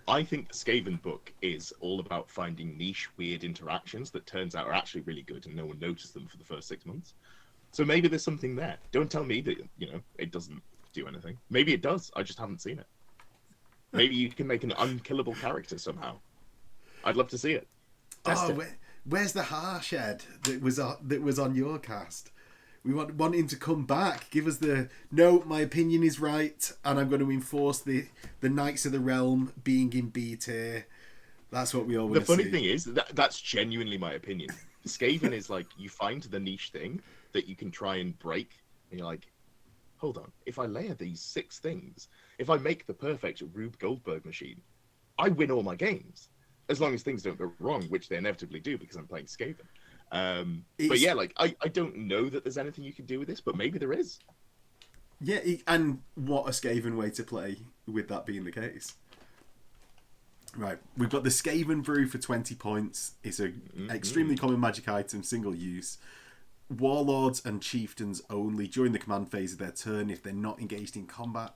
I think the Skaven book is all about finding niche, weird interactions that turns out are actually really good and no one noticed them for the first 6 months. So maybe there's something there. Don't tell me that, it doesn't do anything. Maybe it does. I just haven't seen it. Maybe you can make an unkillable character somehow. I'd love to see it. Test it. Where's the Harshed that was on your cast? We want him to come back. Give us no, my opinion is right, and I'm going to enforce the Knights of the Realm being in B tier. That's what we all want to see. The funny thing is, that's genuinely my opinion. Skaven is like, you find the niche thing that you can try and break, and you're like, hold on, if I layer these 6 things, if I make the perfect Rube Goldberg machine, I win all my games. As long as things don't go wrong, which they inevitably do because I'm playing Skaven. But yeah, like, I don't know that there's anything you can do with this, but maybe there is. Yeah, and what a Skaven way to play with that being the case. Right, we've got the Skaven Brew for 20 points. It's an extremely common magic item, single use. Warlords and chieftains only. During the command phase of their turn, if they're not engaged in combat,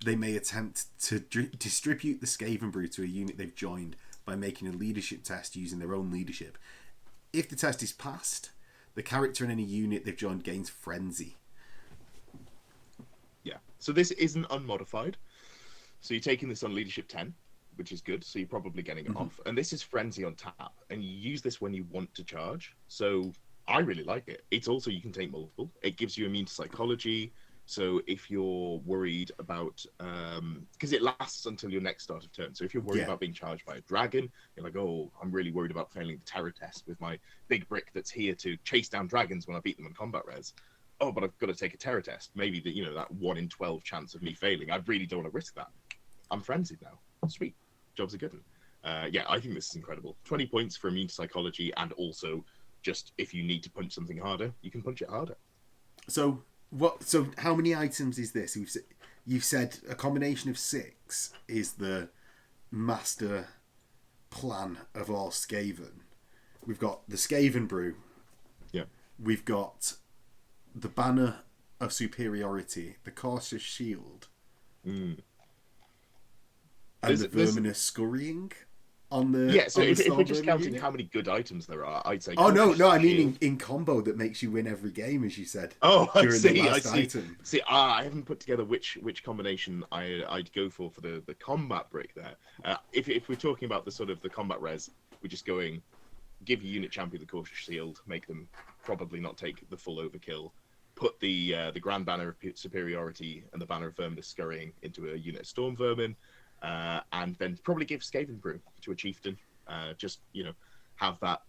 they may attempt to distribute the Skaven Brew to a unit they've joined by making a leadership test using their own leadership. If the test is passed, the character in any unit they've joined gains Frenzy. Yeah. So this isn't unmodified. So you're taking this on leadership 10, which is good. So you're probably getting it off. And this is Frenzy on tap. And you use this when you want to charge. So I really like it. It's also, you can take multiple. It gives you immune to psychology. So if you're worried about, because it lasts until your next start of turn. So if you're worried about being charged by a dragon, you're like, oh, I'm really worried about failing the terror test with my big brick that's here to chase down dragons when I beat them in combat res. Oh, but I've got to take a terror test. Maybe that 1 in 12 chance of me failing. I really don't want to risk that. I'm frenzied now. Sweet. Job's a good one. Yeah, I think this is incredible. 20 points for immune to psychology, and also just if you need to punch something harder, you can punch it harder. So what? So how many items is this? You've said a combination of 6 is the master plan of all Skaven. We've got the Skaven Brew. Yeah. We've got the Banner of Superiority, the Cautious Shield, and the Verminous Scurrying on the... Yeah, so if we're just counting how many good items there are, I'd say... Oh, no, I mean in combo that makes you win every game, as you said. Oh, I see. Item. See, I haven't put together which combination I'd go for the combat brick there. If we're talking about the sort of the combat res, we're just going, give your unit champion the Cautious Shield, make them probably not take the full overkill, put the Grand Banner of Superiority and the Banner of Verminous Scurrying into a unit of Stormvermin, and then probably give Skaven Brew to a chieftain. Just, have that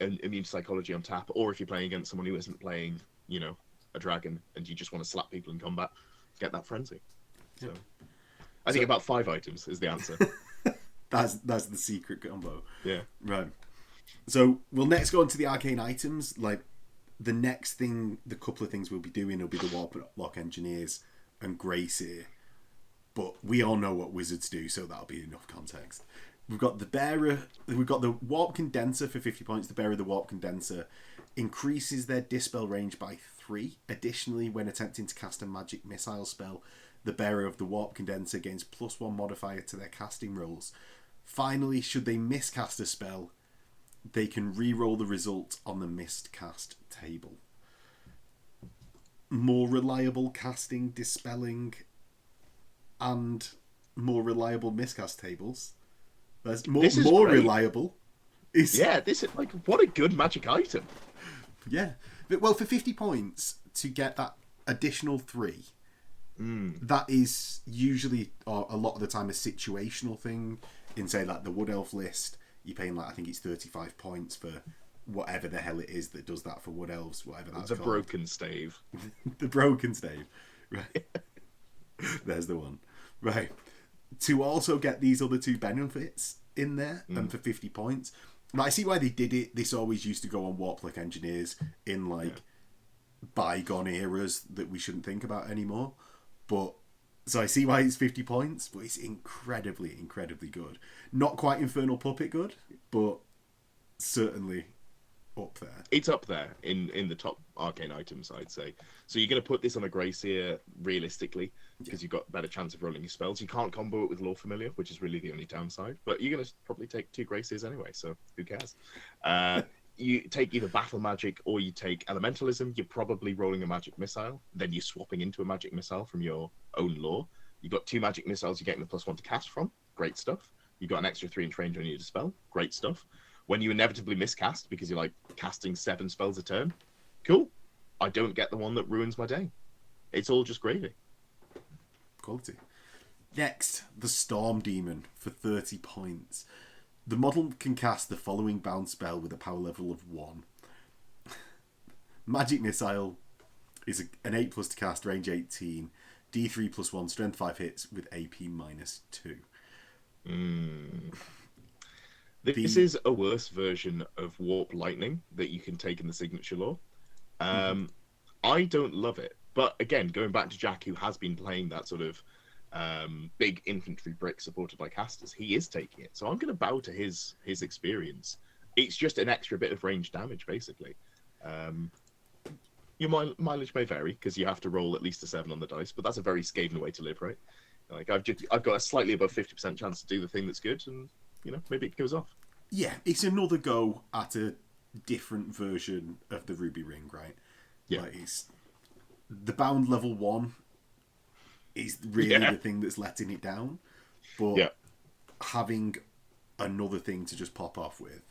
immune psychology on tap. Or if you're playing against someone who isn't playing, a dragon, and you just want to slap people in combat, get that frenzy. So, I think about 5 items is the answer. That's the secret combo. Yeah. Right. So we'll next go on to the arcane items. Like the next thing, the couple of things we'll be doing will be the Warlock Engineers and Greyseer. But we all know what wizards do, so that'll be enough context. We've got the Warp Condenser for 50 points. The Bearer of the Warp Condenser increases their dispel range by 3. Additionally, when attempting to cast a magic missile spell, the Bearer of the Warp Condenser gains +1 modifier to their casting rolls. Finally, should they miscast a spell, they can re-roll the result on the miscast table. More reliable casting, dispelling, and more reliable miscast tables. There's more reliable. This is what a good magic item. Yeah, but well, for 50 points to get that additional 3, that is usually, or a lot of the time, a situational thing. In say like the Wood Elf list, you're paying I think it's 35 points for whatever the hell it is that does that for Wood Elves, whatever that's called. The Broken Stave. The Broken Stave. Right. There's the one. Right. To also get these other 2 benefits in there, and for 50 points. Now, I see why they did it. This always used to go on Warlock Engineers in bygone eras that we shouldn't think about anymore. But so I see why it's 50 points, but it's incredibly, incredibly good. Not quite Infernal Puppet good, but certainly up there. It's up there in the top arcane items, I'd say. So you're going to put this on a Greyseer realistically, because you've got a better chance of rolling your spells. You can't combo it with Lore Familiar, which is really the only downside. But you're going to probably take 2 Greyseers anyway, so who cares? You take either Battle Magic or you take Elementalism. You're probably rolling a Magic Missile. Then you're swapping into a Magic Missile from your own lore. You've got 2 Magic Missiles you're getting the +1 to cast from. Great stuff. You've got an extra 3-inch range on your dispel. Great stuff. When you inevitably miscast because you're casting 7 spells a turn, cool. I don't get the one that ruins my day. It's all just gravy. Quality. Next, the Storm Demon for 30 points. The model can cast the following bound spell with a power level of 1. Magic Missile is an 8+ to cast, range 18, D3 +1, strength 5 hits with AP -2. This is a worse version of Warp Lightning that you can take in the signature lore. I don't love it. But again, going back to Jack, who has been playing that sort of big infantry brick supported by casters, he is taking it. So I'm going to bow to his experience. It's just an extra bit of range damage, basically. Your mileage may vary because you have to roll at least a 7 on the dice, but that's a very Skaven way to live, right? Like I've got a slightly above 50% chance to do the thing that's good, and maybe it goes off. Yeah, it's another go at a different version of the Ruby Ring, right? Yeah. Like it's the bound level 1 is really the thing that's letting it down, but having another thing to just pop off with.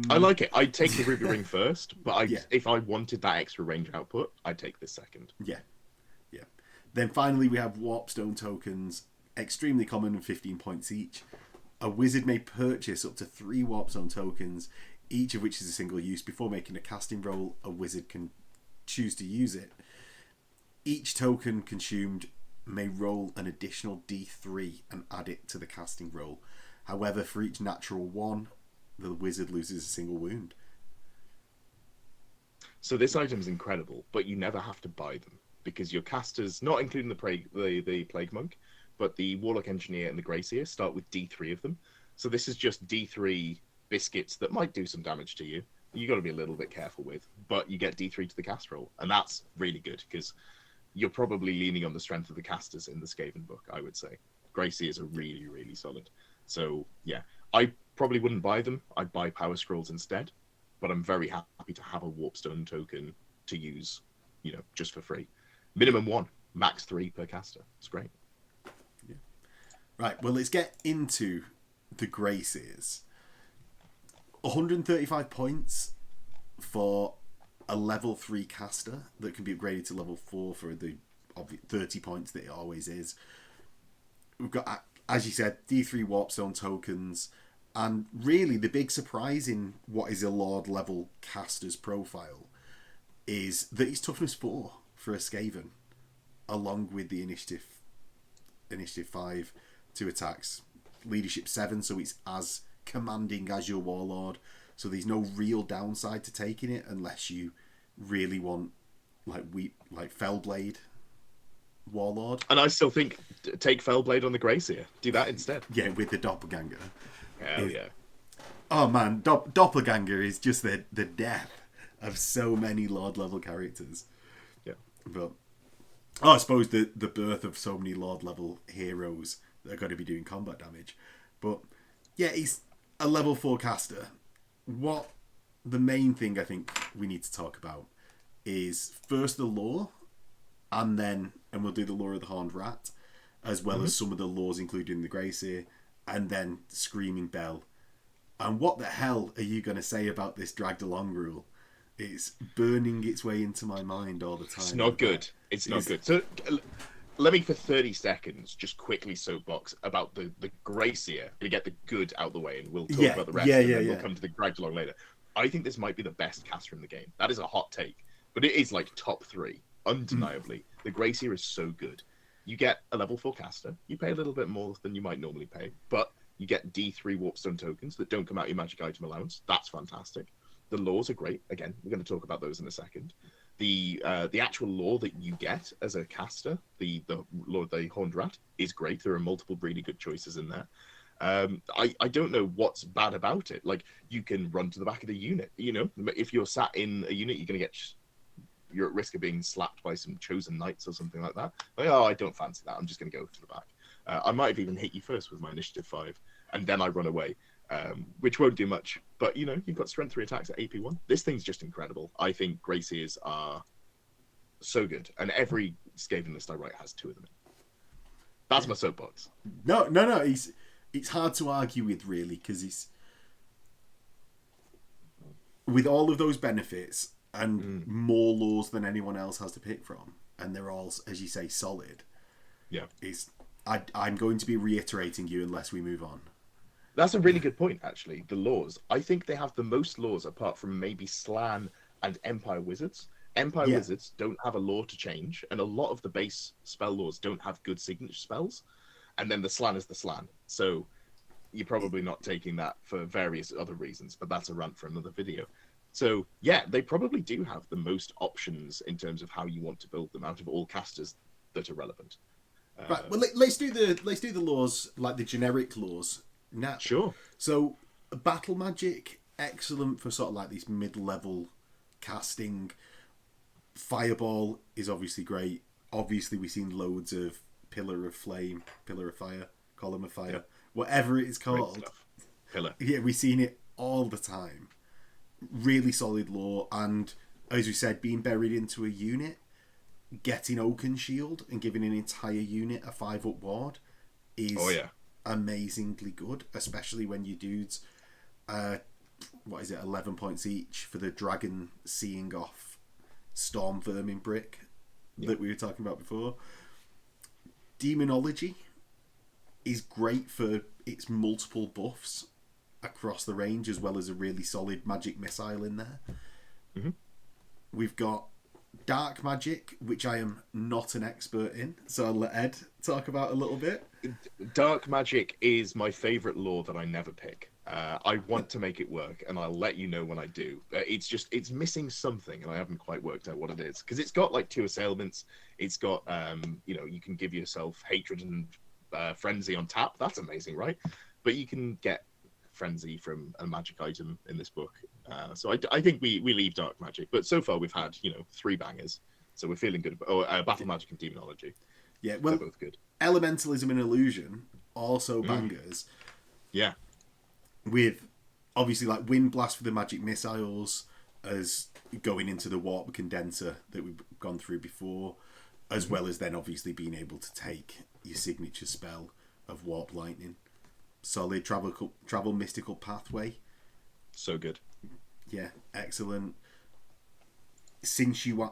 I like it. I'd take the Ruby Ring first, but if I wanted that extra range output, I'd take this second. Yeah. Then finally we have Warpstone tokens, extremely common and 15 points each. A wizard may purchase up to 3 Warpstone tokens, each of which is a single use. Before making a casting roll, a wizard can choose to use it. Each token consumed may roll an additional D3 and add it to the casting roll. However, for each natural 1, the wizard loses a single wound. So this item is incredible, but you never have to buy them because your casters, not including the Plague Monk, but the Warlock Engineer and the Greyseer start with D3 of them. So this is just D3 biscuits that might do some damage to you. You got to be a little bit careful with, but you get D3 to the cast roll, and that's really good because you're probably leaning on the strength of the casters in the Skaven book, I would say. Greyseers are really, really solid. So yeah, I probably wouldn't buy them. I'd buy Power Scrolls instead, but I'm very happy to have a Warpstone token to use, just for free. Minimum 1, max 3 per caster. It's great. Yeah. Right, well, let's get into the Greyseers. 135 points for a level 3 caster that can be upgraded to level 4 for the 30 points that it always is. We've got, as you said, D3 Warpstone tokens, and really the big surprise in what is a Lord level caster's profile is that he's toughness 4 for a Skaven, along with the initiative 5 to attacks, leadership 7, so it's as commanding as your Warlord, so there's no real downside to taking it unless you really want like Fellblade Warlord. And I still think take Fellblade on the Greyseer. Do that instead. Yeah, with the Doppelganger. Hell yeah. Oh man, Doppelganger is just the death of so many Lord level characters. Yeah. But I suppose the birth of so many Lord level heroes that are going to be doing combat damage. But yeah, he's a level 4 caster. What the main thing I think we need to talk about is first the lore, and we'll do the lore of the Horned Rat, as well as some of the lores included in the Greyseer, and then Screaming Bell. And what the hell are you going to say about this dragged along rule? It's burning its way into my mind all the time. It's not good. It's not good. So let me, for 30 seconds, just quickly soapbox about the Greyseer to get the good out of the way, and we'll talk about the rest, and then we'll come to the dragged along later. I think this might be the best caster in the game. That is a hot take, but it is like top 3, undeniably. The Greyseer is so good. You get a level 4 caster. You pay a little bit more than you might normally pay, but you get D3 Warpstone tokens that don't come out your magic item allowance. That's fantastic. The lores are great. Again, we're going to talk about those in a second. The actual lore that you get as a caster, the lore of the Horned Rat, is great. There are multiple really good choices in there. I don't know what's bad about it. Like, you can run to the back of the unit. If you're sat in a unit, you're at risk of being slapped by some chosen knights or something like that. Like, oh, I don't fancy that. I'm just going to go to the back. I might have even hit you first with my initiative 5, and then I run away, which won't do much. But, you've got strength 3 attacks at AP 1. This thing's just incredible. I think Greyseers are so good, and every Skaven list I write has 2 of them in. That's my soapbox. No. It's hard to argue with, really, because it's with all of those benefits and more laws than anyone else has to pick from, and they're all, as you say, solid. Yeah, I'm going to be reiterating you unless we move on. That's a really good point, actually. The laws. I think they have the most laws apart from maybe Slann and Empire Wizards. Empire Wizards don't have a law to change, and a lot of the base spell laws don't have good signature spells. And then the Slann is the Slann. So you're probably not taking that for various other reasons, but that's a rant for another video. So yeah, they probably do have the most options in terms of how you want to build them out of all casters that are relevant. Right. Well, let's do the laws, like the generic laws now. Sure. So battle magic, excellent for sort of like these mid-level casting. Fireball is obviously great. Obviously, we've seen loads of Pillar of Flame, Pillar of Fire, Column of Fire, whatever it's called. Pillar. Yeah, we've seen it all the time. Really solid lore, and as we said, being buried into a unit, getting Oaken Shield and giving an entire unit a 5-up ward is amazingly good, especially when your dudes, 11 points each for the dragon seeing off Stormvermin brick that we were talking about before. Demonology is great for its multiple buffs across the range, as well as a really solid magic missile in there. Mm-hmm. We've got dark magic, which I am not an expert in, so I'll let Ed talk about a little bit. Dark magic is my favourite lore that I never pick. I want to make it work, and I'll let you know when I do. It's missing something, and I haven't quite worked out what it is. Because it's got like 2 assailments. It's got, you can give yourself hatred and frenzy on tap. That's amazing, right? But you can get frenzy from a magic item in this book. So I think we leave dark magic. But so far we've had 3 bangers, so we're feeling good. Battle magic and demonology. Yeah, well, they're both good. Elementalism and illusion also bangers. Yeah. With obviously like wind blast for the magic missiles, as going into the warp condenser that we've gone through before, as well as then obviously being able to take your signature spell of warp lightning. Solid travel mystical pathway. So good. Yeah, excellent. Since you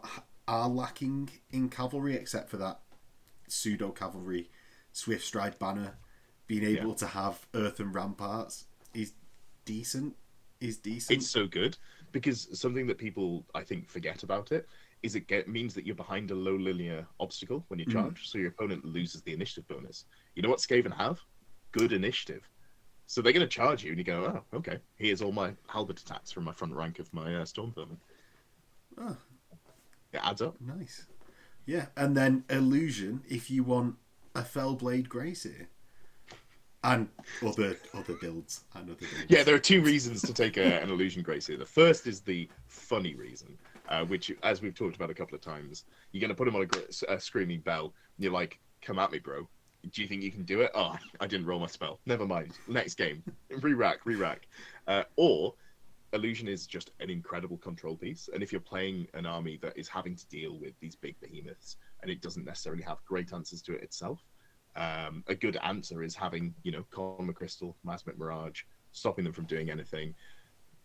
are lacking in cavalry, except for that pseudo cavalry swift stride banner, being able to have earthen ramparts is decent. It's so good, because something that people I think forget about it is it means that you're behind a low linear obstacle when you charge, so your opponent loses the initiative bonus. You know what Skaven have? Good initiative. So they're going to charge you, and you go, oh, okay, here's all my halberd attacks from my front rank of my Stormvermin. Oh. It adds up. Nice. Yeah, and then illusion if you want a Fellblade Greyseer. And other builds. Yeah, there are 2 reasons to take an illusion Greyseer. The first is the funny reason, which, as we've talked about a couple of times, you're going to put him on a screaming bell, and you're like, come at me, bro. Do you think you can do it? Oh, I didn't roll my spell. Never mind. Next game. Re-rack. Or illusion is just an incredible control piece, and if you're playing an army that is having to deal with these big behemoths, and it doesn't necessarily have great answers to it itself, a good answer is having, Column Crystal, Masmet Mirage, stopping them from doing anything.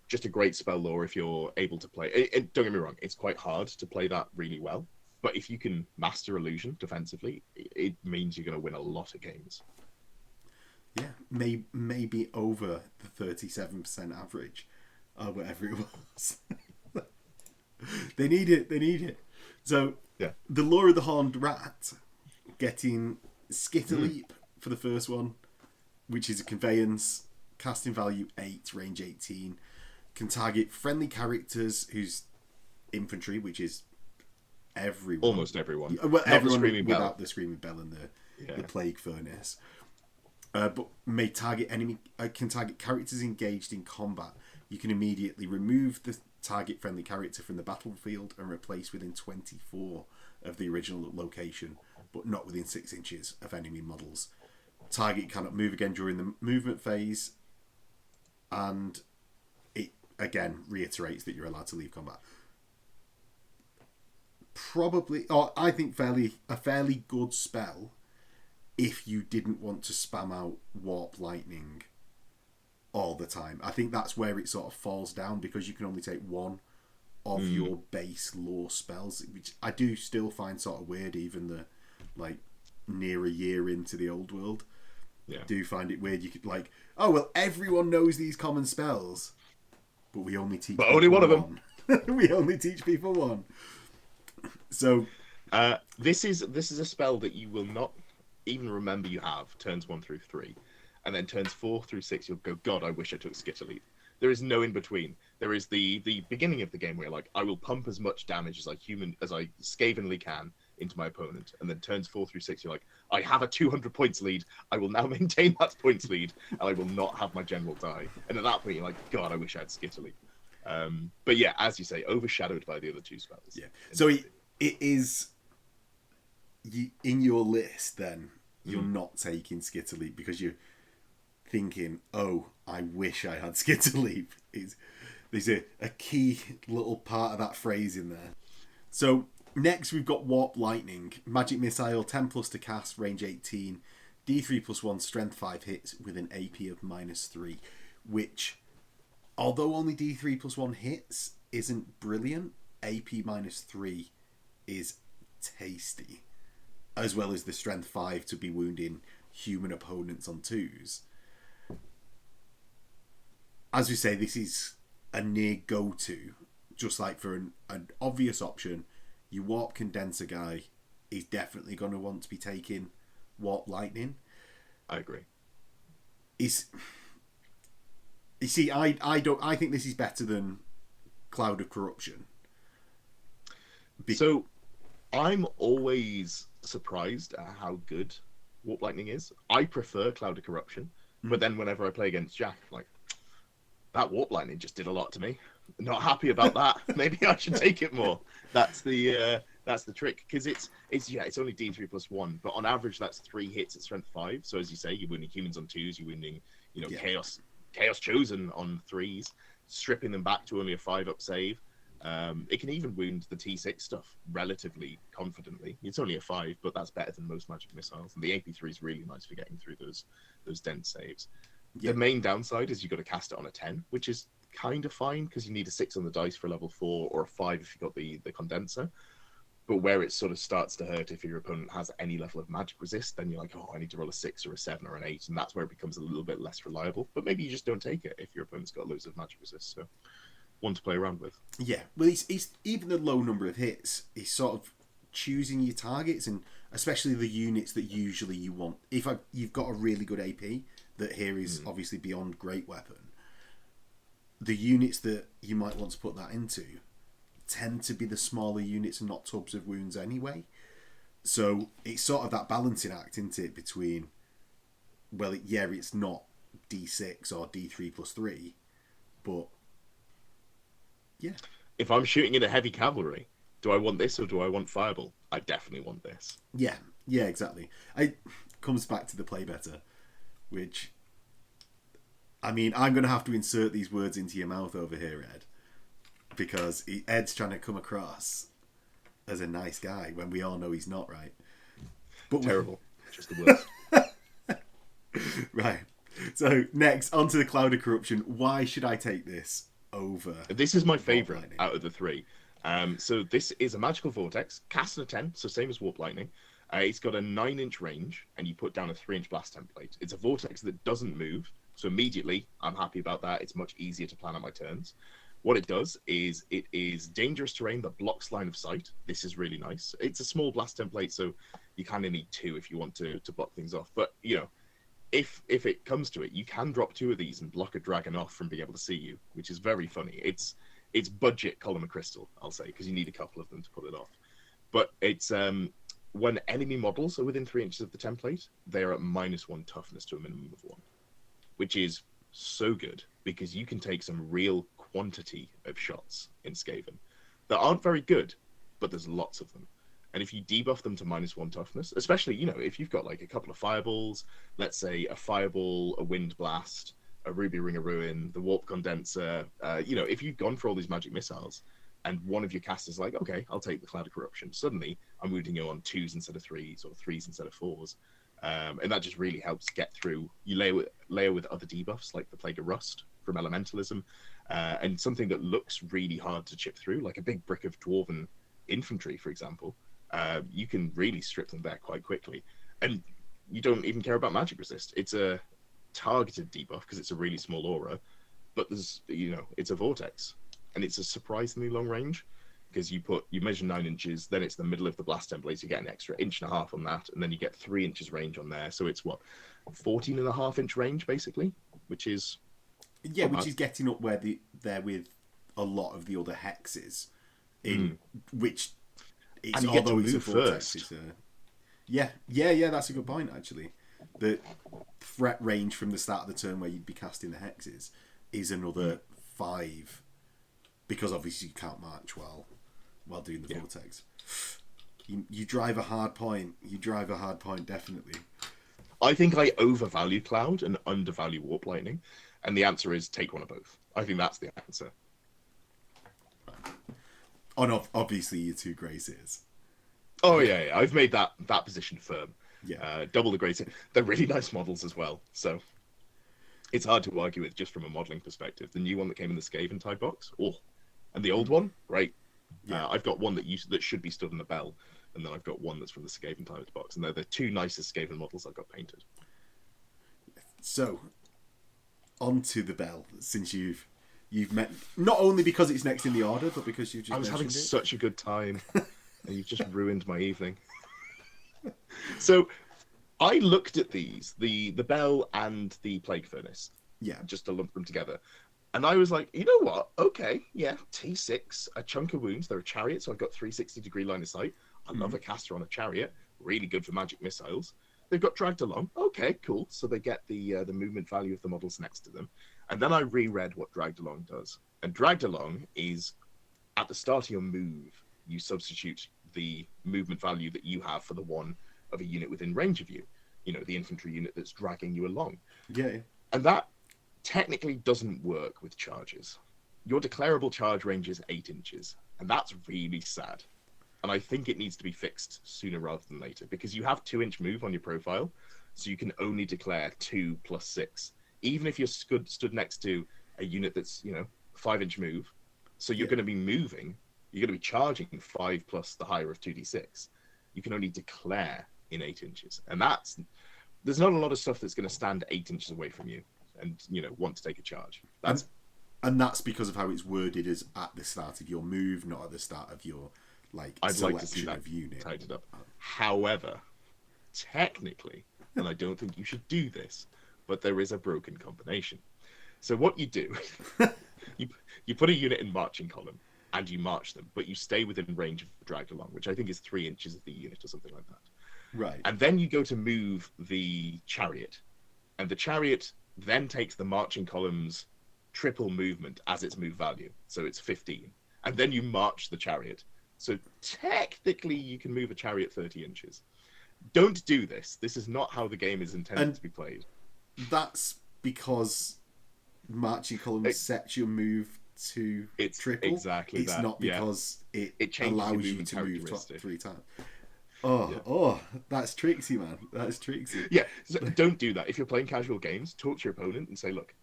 Just a great spell lore if you're able to play it. Don't get me wrong, it's quite hard to play that really well, but if you can master illusion defensively, it means you're going to win a lot of games. Yeah, maybe over the 37% average, or whatever it was. They need it. So, the Lore of the Horned Rat, getting Skitterleap for the first one, which is a conveyance, casting value 8, range 18, can target friendly characters whose infantry, which is everyone. Almost everyone. Well, Not everyone the without the Screaming Bell and the Plague Furnace. But may target can target characters engaged in combat. You can immediately remove the target friendly character from the battlefield and replace within 24 of the original location, but not within 6 inches of enemy models. Target cannot move again during the movement phase, and it again reiterates that you're allowed to leave combat. I think a fairly good spell if you didn't want to spam out Warp Lightning all the time. I think that's where it sort of falls down, because you can only take one of your base lore spells, which I do still find sort of weird, even near a year into the old world. Yeah. I do find it weird. You could everyone knows these common spells, but we only teach only one of them. We only teach people one. So this is a spell that you will not even remember you have turns 1 through 3, and then turns 4 through 6 you'll go, God, I wish I took Skitterleap. There is no in between. There is the beginning of the game where you're like, I will pump as much damage as I Skavenly can into my opponent, and then turns 4 through 6, you're like, I have a 200 points lead. I will now maintain that points lead, and I will not have my general die. And at that point, you're like, God, I wish I had Skitterly. But yeah, as you say, overshadowed by the other two spells. Yeah. So it is in your list. Then you're not taking Skitterleap because you're thinking, "Oh, I wish I had Skitterleap." There's a key little part of that phrase in there. So next we've got Warp Lightning, Magic Missile, 10+ to cast, range 18, D3+1, Strength 5 hits with an AP of -3, which, although only D3+1 hits, isn't brilliant. AP -3 is tasty, as well as the Strength 5 to be wounding human opponents on 2s. As we say, this is a near go-to, just like for an obvious option. Your Warp Condenser guy is definitely going to want to be taking Warp Lightning. I agree. You see, I think this is better than Cloud of Corruption. So, I'm always surprised at how good Warp Lightning is. I prefer Cloud of Corruption, but then whenever I play against Jack, I'm like, that Warp Lightning just did a lot to me. Not happy about that. Maybe I should take it more. That's the trick, because it's only D3+1, but on average that's 3 hits at Strength 5. So as you say, you're winning humans on 2s, you're winning Chaos Chosen on 3s, stripping them back to only a 5-up save. It can even wound the T6 stuff relatively confidently. It's only a 5, but that's better than most magic missiles. And the AP3 is really nice for getting through those dense saves. The main downside is you've got to cast it on a 10, which is kind of fine because you need a 6 on the dice for level 4 or a 5 if you've got the condenser. But where it sort of starts to hurt if your opponent has any level of magic resist, then you're like, oh, I need to roll a 6 or a 7 or an 8, and that's where it becomes a little bit less reliable. But maybe you just don't take it if your opponent's got loads of magic resist. So one to play around with. Yeah, well, he's even the low number of hits, he's sort of choosing your targets, and especially the units that usually you want. You've got a really good AP, that here is obviously beyond Great Weapon, the units that you might want to put that into tend to be the smaller units and not tubs of wounds anyway. So it's sort of that balancing act, isn't it, between, well, it's not D6 or D3+3, but yeah. If I'm shooting in a heavy cavalry, do I want this or do I want Fireball? I definitely want this. Yeah, exactly. It comes back to the play better, which, I mean, I'm going to have to insert these words into your mouth over here, Ed, because Ed's trying to come across as a nice guy when we all know he's not, right? But terrible. Just the worst. Right. So next, onto the Cloud of Corruption. Why should I take this over? This is my favourite out of the 3. So this is a magical vortex, cast on a 10, so same as Warp Lightning. It's got a 9-inch range, and you put down a 3-inch blast template. It's a vortex that doesn't move, so immediately I'm happy about that. It's much easier to plan out my turns. What it does is it is dangerous terrain that blocks line of sight. This is really nice. It's a small blast template, so you kind of need 2 if you want to block things off. But, if it comes to it, you can drop 2 of these and block a dragon off from being able to see you, which is very funny. It's budget Column of Crystal, I'll say, because you need a couple of them to pull it off. But it's when enemy models are within 3 inches of the template, they are at -1 toughness to a minimum of 1, which is so good because you can take some real quantity of shots in Skaven that aren't very good, but there's lots of them. And if you debuff them to -1 toughness, especially, if you've got like a couple of fireballs, let's say a fireball, a wind blast, a ruby ring of ruin, the warp condenser, if you've gone for all these magic missiles and one of your casters like, okay, I'll take the Cloud of Corruption, suddenly I'm wounding you on 2s instead of 3s or 3s instead of 4s. And that just really helps get through. You layer with other debuffs like the Plague of Rust from Elementalism, and something that looks really hard to chip through, like a big brick of Dwarven infantry, for example. You can really strip them back quite quickly. And you don't even care about magic resist. It's a targeted debuff because it's a really small aura, but there's, it's a vortex. And it's a surprisingly long range because you measure 9 inches, then it's the middle of the blast template, you get an extra 1.5 inches on that, and then you get 3 inches range on there. So it's 14.5 inch range basically, which is Yeah, which is getting up where they're with a lot of the other hexes, in which it's, and you get to although it's a move vortex, first. it's a yeah, that's a good point actually. The threat range from the start of the turn where you'd be casting the hexes is another 5, because obviously you can't march while doing the vortex. You drive a hard point. You drive a hard point, definitely. I think I overvalue Cloud and undervalue Warp Lightning, and the answer is take one of both. I think that's the answer. Obviously, you're 2 Greyseers. Oh yeah, I've made that position firm. Yeah, double the Greyseer. They're really nice models as well, so it's hard to argue with just from a modelling perspective. The new one that came in the Skaven type box, and the old one, great. Yeah, I've got one that should be stood in the bell, and then I've got one that's from the Skaven type box, and they're the 2 nicest Skaven models I've got painted. So, onto the bell, since you've met, not only because it's next in the order, but because you've just I was having it. such a good time, and you've just ruined my evening. So, I looked at these, the bell and the plague furnace, just to lump them together. And I was like, you know what? Okay, yeah, T6, a chunk of wounds. They're a chariot, so I've got 360-degree line of sight. I love a caster on a chariot. Really good for magic missiles. They've got dragged along. Okay, cool. So they get the movement value of the models next to them. And then I reread what dragged along does. And dragged along is, at the start of your move, you substitute the movement value that you have for the one of a unit within range of you. You know, the infantry unit that's dragging you along. Yeah. And that technically doesn't work with charges. Your declarable charge range is 8 inches, and that's really sad. And I think it needs to be fixed sooner rather than later, because you have 2-inch move on your profile, so you can only declare 2 plus 6, even if you're stood next to a unit that's 5-inch move. So you're going to be moving, you're going to be charging 5 plus the higher of 2d6. You can only declare in 8 inches, and there's not a lot of stuff that's going to stand 8 inches away from you and want to take a charge. And that's because of how it's worded as at the start of your move, not at the start of your I'd like to see that of unit. tightened up. However, technically, and I don't think you should do this, but there is a broken combination. So what you do, you put a unit in marching column and you march them, but you stay within range of dragged along, which I think is 3 inches of the unit or something like that. Right. And then you go to move the chariot, and the chariot then takes the marching column's triple movement as its move value, so it's 15. And then you march the chariot. So technically, you can move a chariot 30 inches. Don't do this. This is not how the game is intended to be played. That's because marching columns sets your move to triple. Exactly it's that. not because it allows you to move 3 times. Oh, that's tricksy, man. That's tricksy. Yeah, so don't do that. If you're playing casual games, talk to your opponent and say, look,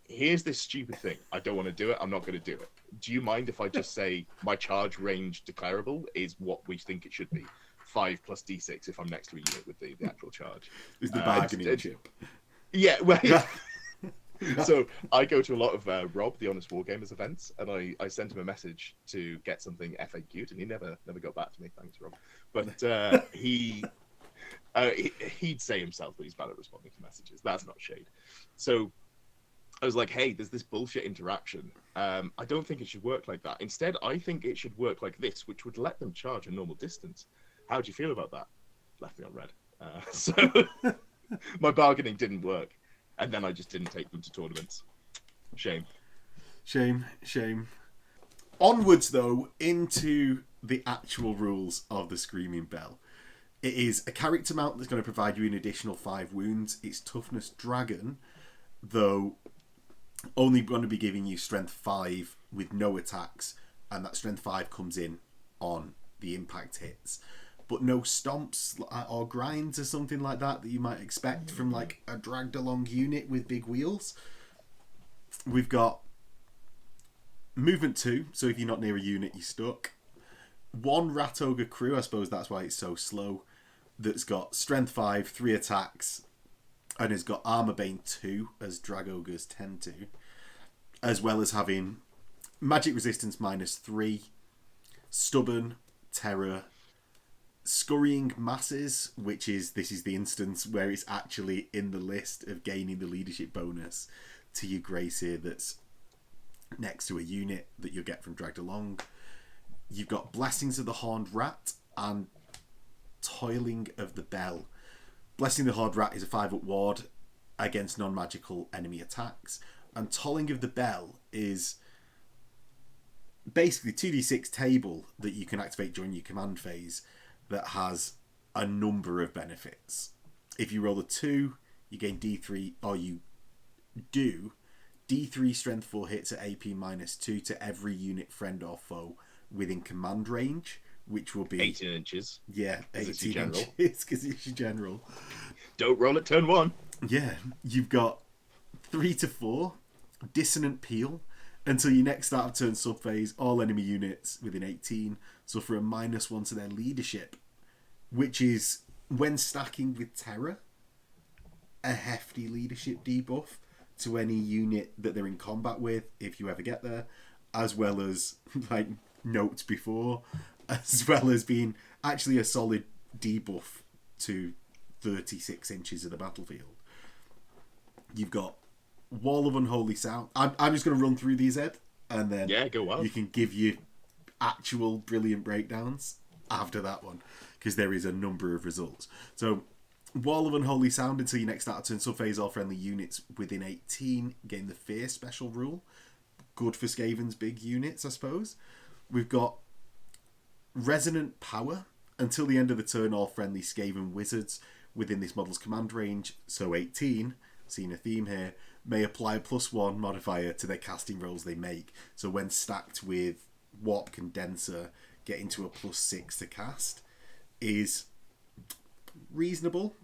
here's this stupid thing. I don't want to do it. I'm not going to do it. Do you mind if I just say my charge range declarable is what we think it should be? 5 plus d6 if I'm next to a unit with the actual charge. Is the bargaining chip. Yeah, well, yeah. So I go to a lot of Rob, the Honest Wargamers events, and I sent him a message to get something FAQ'd, and he never got back to me. Thanks, Rob. But he'd say himself that he's bad at responding to messages. That's not shade. So I was like, hey, there's this bullshit interaction. I don't think it should work like that. Instead, I think it should work like this, which would let them charge a normal distance. How do you feel about that? Left me on red. So my bargaining didn't work. And then I just didn't take them to tournaments. Shame. Onwards, though, into the actual rules of the Screaming Bell. It is a character mount that's going to provide you an additional 5 wounds. It's Toughness Dragon, though only going to be giving you Strength 5 with no attacks, and that Strength 5 comes in on the impact hits. But no stomps or grinds or something like that you might expect from like a dragged along unit with big wheels. We've got movement 2, so if you're not near a unit, you're stuck. 1 Rat Ogre crew, I suppose that's why it's so slow, that's got Strength 5, 3 attacks, and has got Armor Bane 2, as Drag Ogres tend to, as well as having Magic Resistance -3, Stubborn, Terror, Scurrying Masses, this is the instance where it's actually in the list of gaining the leadership bonus to your Greyseer that's next to a unit that you'll get from Dragged Along. You've got Blessings of the Horned Rat and Toiling of the Bell. Blessing of the Horned Rat is a 5-up ward against non-magical enemy attacks, and Tolling of the Bell is basically 2d6 table that you can activate during your command phase that has a number of benefits. If you roll a 2, you gain D3, or you do D3 strength 4 hits at AP -2 to every unit, friend or foe within command range, which will be 18 inches. Yeah, 18 general. inches because it's your general. Don't roll at turn 1. Yeah, you've got 3 to 4 Dissonant Peal. Until your next start of turn subphase, all enemy units within 18 suffer a -1 to their leadership, which is, when stacking with Terror, a hefty leadership debuff to any unit that they're in combat with, if you ever get there, as well as, like notes before, as well as being actually a solid debuff to 36 inches of the battlefield. You've got Wall of Unholy Sound. I'm just going to run through these, Ed, and then go wild. You can give you actual brilliant breakdowns after that one, because there is a number of results. So, Wall of Unholy Sound, until your next start of turn subphase, all friendly units within 18 gain the Fear special rule. Good for Skaven's big units, I suppose. We've got Resonant Power. Until the end of the turn, all friendly Skaven wizards within this model's command range, so 18, seeing a theme here, may apply a +1 modifier to their casting rolls they make. So when stacked with Warp Condenser, getting to a +6 to cast is reasonable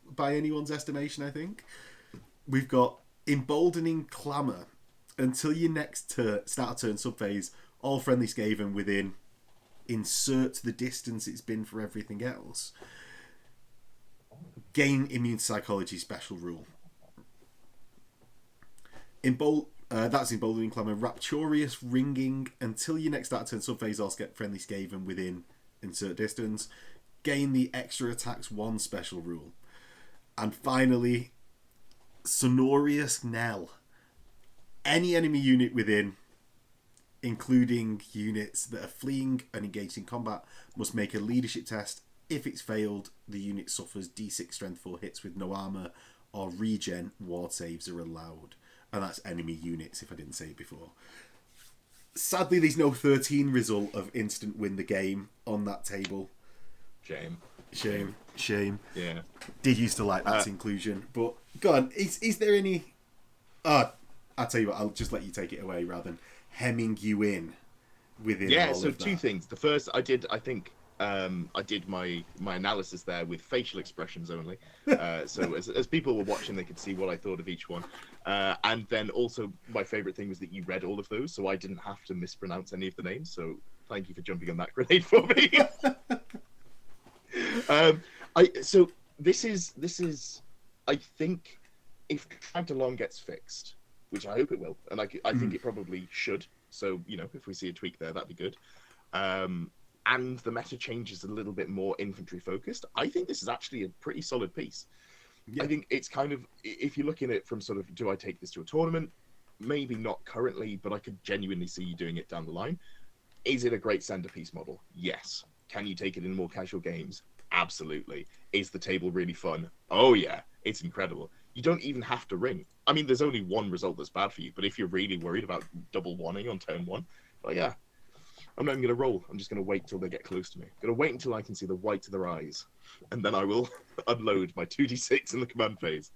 by anyone's estimation, I think. We've got Emboldening Clamour. Until your next start of turn subphase, all friendly Skaven within insert the distance it's been for everything else gain Immune Psychology special rule. That's Emboldening Clamour. Rapturous Ringing. Until your next start turn subphase, all friendly Skaven within insert distance gain the extra attacks 1 special rule. And finally, Sonorous Knell. Any enemy unit within, including units that are fleeing and engaged in combat, must make a leadership test. If it's failed, the unit suffers D6 strength 4 hits with no armor, or regen ward saves are allowed. And that's enemy units, if I didn't say it before. Sadly, there's no 13 result of instant win the game on that table. Shame. Yeah. Did used to like that inclusion. But go on, is there any... I'll tell you what, I'll just let you take it away rather than hemming you in within all of that. So 2 things. The first, I did my analysis there with facial expressions only. So as people were watching, they could see what I thought of each one. And then also my favourite thing was that you read all of those, so I didn't have to mispronounce any of the names. So thank you for jumping on that grenade for me. So this is I think if Dragged Along gets fixed, which I hope it will, and I think it probably should. So, if we see a tweak there, that'd be good. And the meta changes a little bit more infantry focused, I think this is actually a pretty solid piece. Yeah. I think it's kind of, if you're looking at it from sort of, do I take this to a tournament? Maybe not currently, but I could genuinely see you doing it down the line. Is it a great centerpiece model? Yes. Can you take it in more casual games? Absolutely. Is the table really fun? Oh yeah, it's incredible. You don't even have to ring. I mean, there's only one result that's bad for you, but if you're really worried about double wanting on turn 1, well, yeah, I'm not even going to roll. I'm just going to wait till they get close to me. I'm going to wait until I can see the whites of their eyes, and then I will unload my 2d6 in the command phase.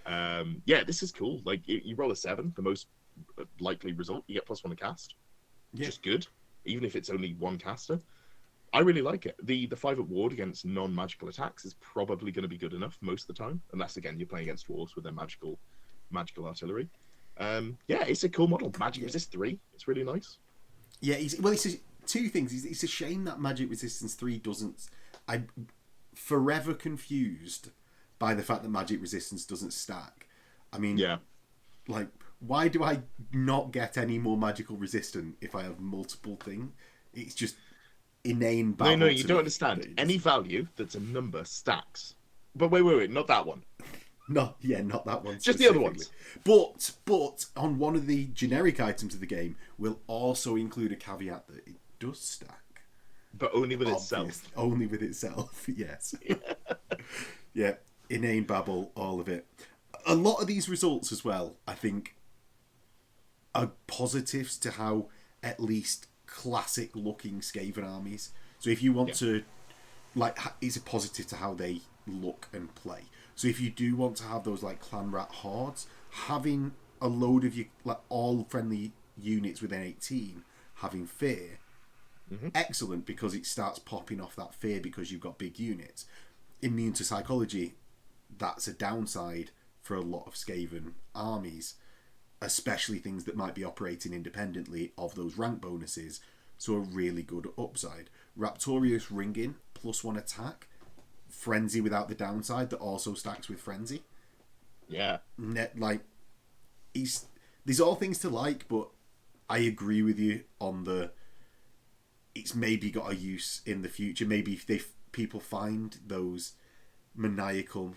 Yeah, this is cool. Like, you roll a 7, the most likely result, you get +1 to cast. Yeah. Just good, even if it's only 1 caster. I really like it. The 5-up ward against non-magical attacks is probably going to be good enough most of the time, unless again you're playing against dwarves with their magical artillery. Yeah, it's a cool model. Magic Resist 3, it's really nice. Yeah, it's 2 things. It's a shame that Magic Resistance 3 doesn't. I'm forever confused by the fact that Magic Resistance doesn't stack. I mean, yeah, like, why do I not get any more magical resistant if I have multiple things? inane No, babble. you don't understand. Any value that's a number stacks. But wait, not that one. Not that one. Just the other ones. But on one of the generic items of the game, will also include a caveat that it does stack. But only with itself. Only with itself, yes. Yeah, inane babble, all of it. A lot of these results as well, I think, are positives to how at least classic-looking Skaven armies. So if you want to, like, it's a positive to how they look and play. So if you do want to have those like clan rat hordes, having a load of your like all friendly units within 18 having fear, excellent, because it starts popping off that fear because you've got big units. Immune to psychology, that's a downside for a lot of Skaven armies, especially things that might be operating independently of those rank bonuses. So a really good upside. Raptorious Ringing, +1 attack. Frenzy without the downside that also stacks with Frenzy. Yeah. These are all things to like, but I agree with you on it's maybe got a use in the future. Maybe if people find those maniacal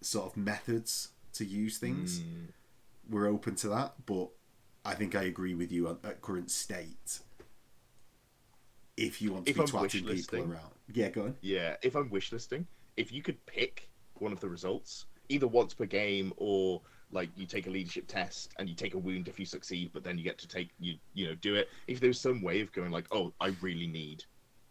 sort of methods to use things, we're open to that. But I think I agree with you at current state. If you want to be twatting people around. Yeah, go on. Yeah, if I'm wishlisting, if you could pick one of the results, either once per game or like you take a leadership test and you take a wound if you succeed, but then you get to do it. If there's some way of going like, oh, I really need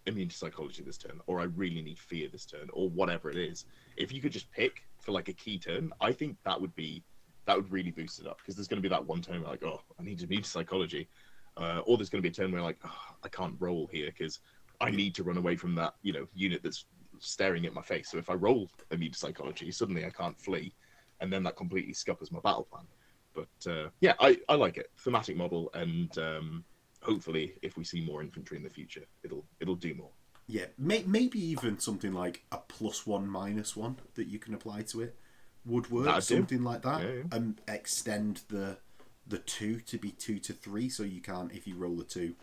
immune to psychology this turn, or I really need fear this turn, or whatever it is, if you could just pick for like a key turn, I think that would really boost it up, because there's going to be that one turn where like, oh, I need immune to psychology. Or there's going to be a turn where like, oh, I can't roll here because I need to run away from that, unit that's staring at my face. So if I roll immune to psychology, suddenly I can't flee, and then that completely scuppers my battle plan. But yeah, I like it. Thematic model, and hopefully, if we see more infantry in the future, it'll do more. Yeah, maybe even something like a +1/-1 that you can apply to it would work. That'd something like that, yeah. And extend the 2 to be 2 to 3, so you can't, if you roll a 2.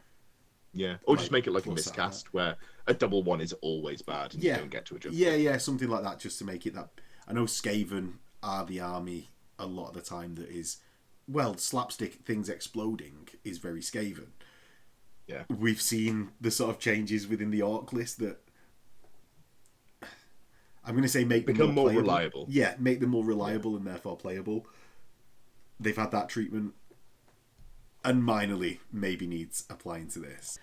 Yeah, or just like, make it like a miscast where a double 1 is always bad and you don't get to adjust. Yeah, something like that, just to make it that. I know Skaven are the army a lot of the time that is, well, slapstick things exploding is very Skaven. Yeah, we've seen the sort of changes within the orc list that I'm going to say make become them more playable. reliable. Yeah, make them more reliable and therefore playable. They've had that treatment, and minorly maybe needs applying to this.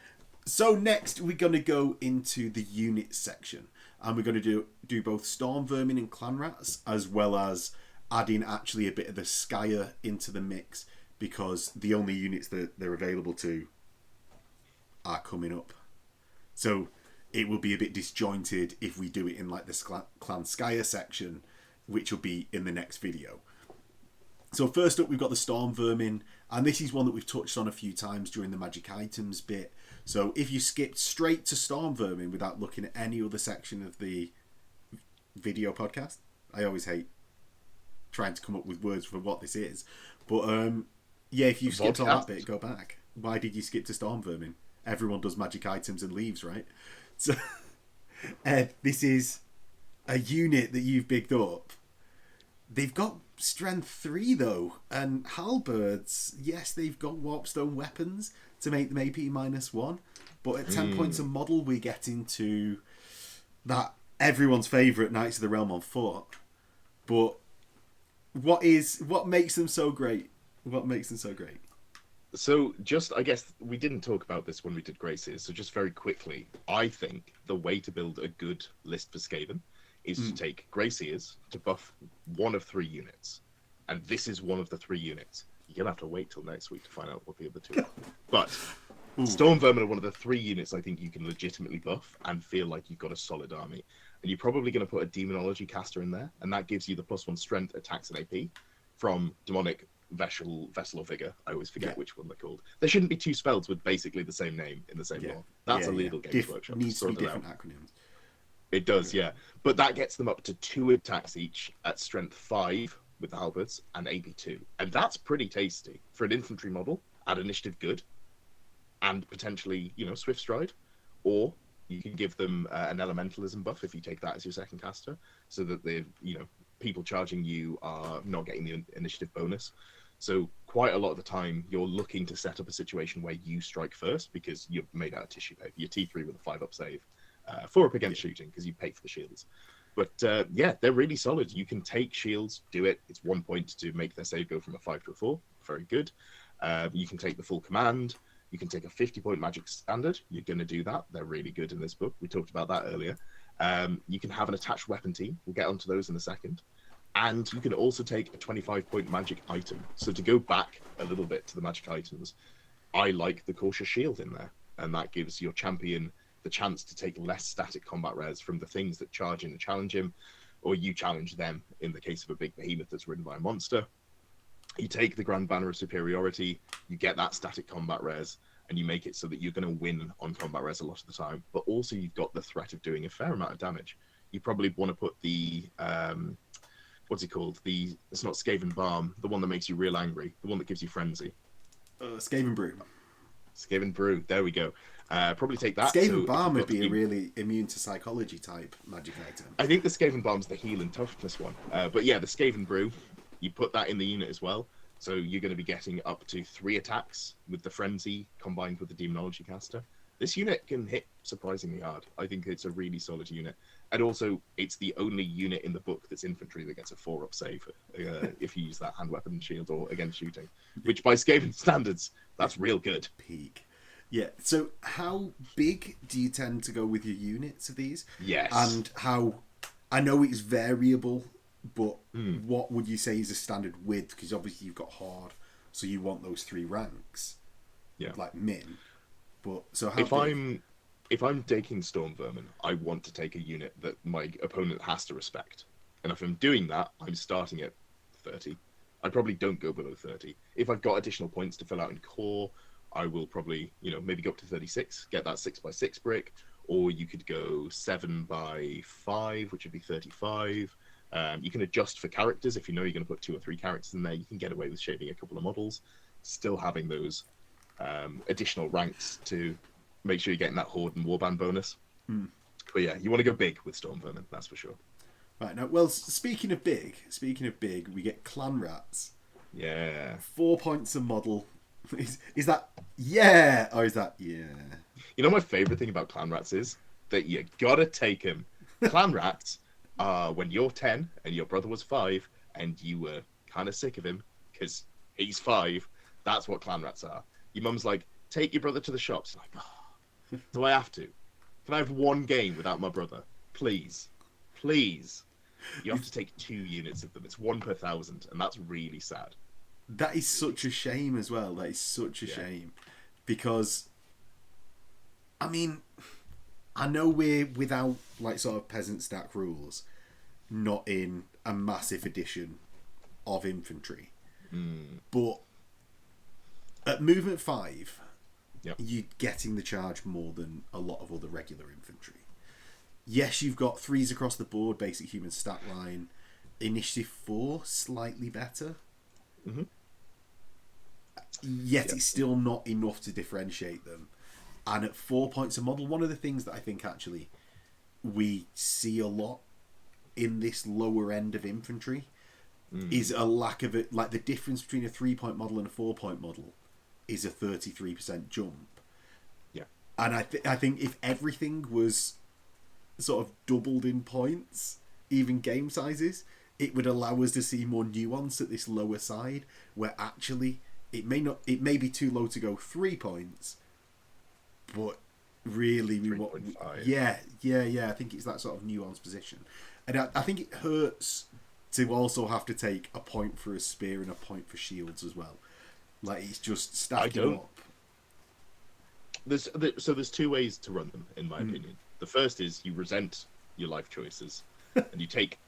So next we're going to go into the unit section, and we're going to do both Stormvermin and Clan Rats, as well as adding actually a bit of the Skyer into the mix, because the only units that they're available to are coming up. So it will be a bit disjointed if we do it in like the Clan Skyer section, which will be in the next video. So first up, we've got the Stormvermin, and this is one that we've touched on a few times during the magic items bit. So if you skipped straight to Stormvermin without looking at any other section of the video podcast, I always hate trying to come up with words for what this is. But yeah, if you skipped all that bit, go back. Why did you skip to Stormvermin? Everyone does magic items and leaves, right? So this is a unit that you've bigged up. They've got strength 3 though, and halberds, yes, they've got warpstone weapons to make them AP -1, but at 10 points a model we get into that everyone's favourite Knights of the Realm on foot. But what makes them so great? What makes them so great? So I guess we didn't talk about this when we did Greyseers, so just very quickly, I think the way to build a good list for Skaven is to take Greyseers to buff one of 3 units. And this is one of the 3 units. You're going to have to wait till next week to find out what the other 2 are. But Stormvermin are one of the 3 units I think you can legitimately buff and feel like you've got a solid army. And you're probably going to put a Demonology caster in there, and that gives you the +1 strength, attacks, and AP from Demonic, Vessel, or Vigor. I always forget which one they're called. There shouldn't be 2 spells with basically the same name in the same lore. That's illegal Games Workshop. Needs to be different acronyms. It does, yeah. But that gets them up to 2 attacks each at strength 5 with the halberds and AP 2. And that's pretty tasty for an infantry model at initiative good and potentially, Swift Stride. or you can give them an elementalism buff if you take that as your second caster, so that people charging you are not getting the initiative bonus. So quite a lot of the time, you're looking to set up a situation where you strike first because you're made out of tissue paper. You're T3 with a 5-up save, 4-up against shooting because you pay for the shields. But they're really solid. You can take shields, do it. It's 1 point to make their save go from a 5 to a 4. Very good. You can take the full command. You can take a 50-point magic standard. You're going to do that. They're really good in this book. We talked about that earlier. You can have an attached weapon team. We'll get onto those in a second. And you can also take a 25-point magic item. So to go back a little bit to the magic items, I like the Cautious Shield in there. And that gives your champion the chance to take less static combat res from the things that charge in and challenge him, or you challenge them in the case of a big behemoth that's ridden by a monster. You take the Grand Banner of Superiority, you get that static combat res, and you make it so that you're going to win on combat res a lot of the time. But also you've got the threat of doing a fair amount of damage. You probably want to put the... what's it called? It's not Skaven Balm, the one that makes you real angry, the one that gives you frenzy. Skaven Brew. Skaven Brew, there we go. Probably take that. Skaven Balm would be a really immune to psychology type magic item. I think the Skaven Balm's the heal and toughness one. But yeah, the Skaven Brew, you put that in the unit as well. So you're going to be getting up to 3 attacks with the Frenzy combined with the Demonology caster. This unit can hit surprisingly hard. I think it's a really solid unit. And also, it's the only unit in the book that's infantry that gets a 4-up save if you use that hand weapon shield or against shooting. Which, by Skaven standards, that's real good. Peak. Yeah, so how big do you tend to go with your units of these? Yes. And how... I know it's variable, but what would you say is a standard width? Because obviously you've got hard, so you want those 3 ranks. Yeah. Like min. But so how if I'm taking Stormvermin, I want to take a unit that my opponent has to respect. And if I'm doing that, I'm starting at 30. I probably don't go below 30. If I've got additional points to fill out in core, I will probably, maybe go up to 36, get that 6x6 brick, or you could go 7x5, which would be 35. You can adjust for characters. If you know you're going to put 2 or 3 characters in there, you can get away with shading a couple of models, still having those additional ranks to make sure you're getting that Horde and Warband bonus. But yeah, you want to go big with Stormvermin, that's for sure. Right, now, well, speaking of big, we get Clan Rats. Yeah. 4 points a model. Is that yeah, or is that yeah? My favourite thing about Clan Rats is that you gotta take them. Clan Rats are when you're 10 and your brother was 5 and you were kind of sick of him because he's 5. That's what Clan Rats are. Your mum's like, take your brother to the shops. Like, oh, do I have to? Can I have 1 game without my brother? Please. Please. You have to take 2 units of them. It's 1 per 1,000, and that's really sad. That is such a shame as well. That is such a shame. Because, I mean, I know we're without, like, sort of peasant stack rules, not in a massive edition of infantry. But at movement 5, you're getting the charge more than a lot of other regular infantry. Yes, you've got 3s across the board, basic human stat line. Initiative 4, slightly better. Yet it's still not enough to differentiate them. And at 4 points a model, one of the things that I think actually we see a lot in this lower end of infantry is a lack of it. Like the difference between a 3-point model and a 4-point model is a 33% jump. Yeah. And I think if everything was sort of doubled in points, even game sizes, it would allow us to see more nuance at this lower side, where actually it may be too low to go 3 points, but really we want I think it's that sort of nuanced position. And I think it hurts to also have to take a point for a spear and a point for shields as well. Like it's just stacking up. There's 2 ways to run them, in my opinion. The first is you resent your life choices, and you take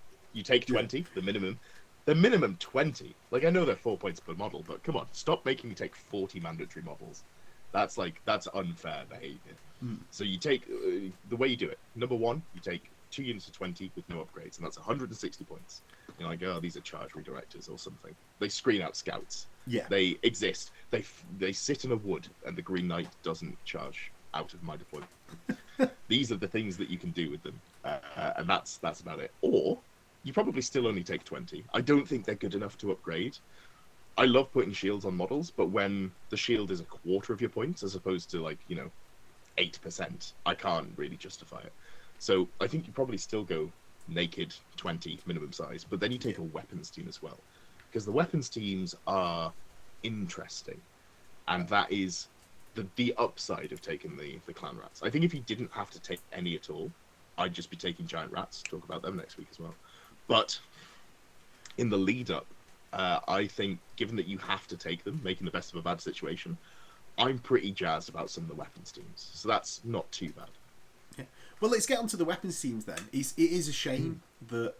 20, the minimum 20. Like, I know they're 4 points per model, but come on, stop making me take 40 mandatory models. That's unfair behavior. So you take the way you do it. Number 1, you take 2 units of 20 with no upgrades, and that's 160 points. You're like, oh, these are charge redirectors or something. They screen out scouts. Yeah, they exist. They sit in a wood, and the Green Knight doesn't charge out of my deployment. These are the things that you can do with them, and that's about it. Or you probably still only take 20. I don't think they're good enough to upgrade. I love putting shields on models, but when the shield is a quarter of your points as opposed to 8%, I can't really justify it. So I think you probably still go naked 20 minimum size, but then you take a weapons team as well, because the weapons teams are interesting, and that is the upside of taking the clan rats. I think if you didn't have to take any at all, I'd just be taking giant rats. Talk about them next week as well. But in the lead up, I think given that you have to take them, making the best of a bad situation, I'm pretty jazzed about some of the weapons teams. So that's not too bad. Yeah. Well, let's get on to the weapons teams then. It is a shame that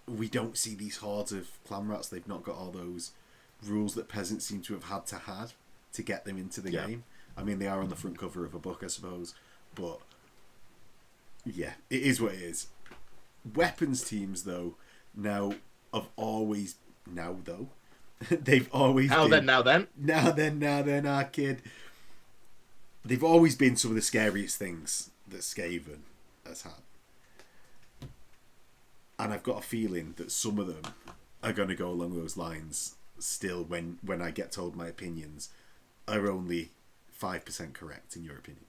we don't see these hordes of clan rats. They've not got all those rules that peasants seem to have had to get them into the game. I mean, they are on the front cover of a book, I suppose, but yeah, it is what it is. Weapons teams, though, they've always been our kid. They've always been some of the scariest things that Skaven has had. And I've got a feeling that some of them are going to go along those lines still when I get told my opinions are only 5% correct in your opinion.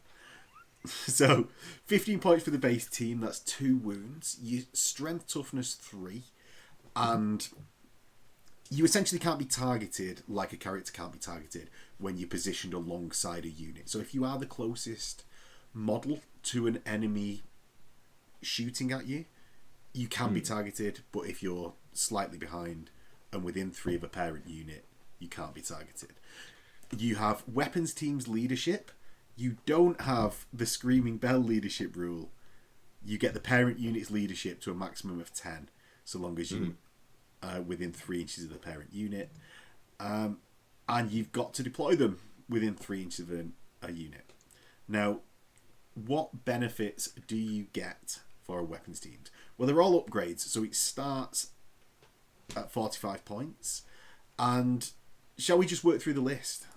So 15 points for the base team, that's 2 wounds, you strength toughness 3, and you essentially can't be targeted like a character can't be targeted when you're positioned alongside a unit. So if you are the closest model to an enemy shooting at you, you can be targeted, but if you're slightly behind and within 3 of a parent unit, you can't be targeted. You have weapons teams leadership. You don't have the Screaming Bell leadership rule. You get the parent unit's leadership to a maximum of 10, so long as you within 3 inches of the parent unit. And you've got to deploy them within 3 inches of a unit. Now, what benefits do you get for weapons teams? Well, they're all upgrades, so it starts at 45 points. And shall we just work through the list?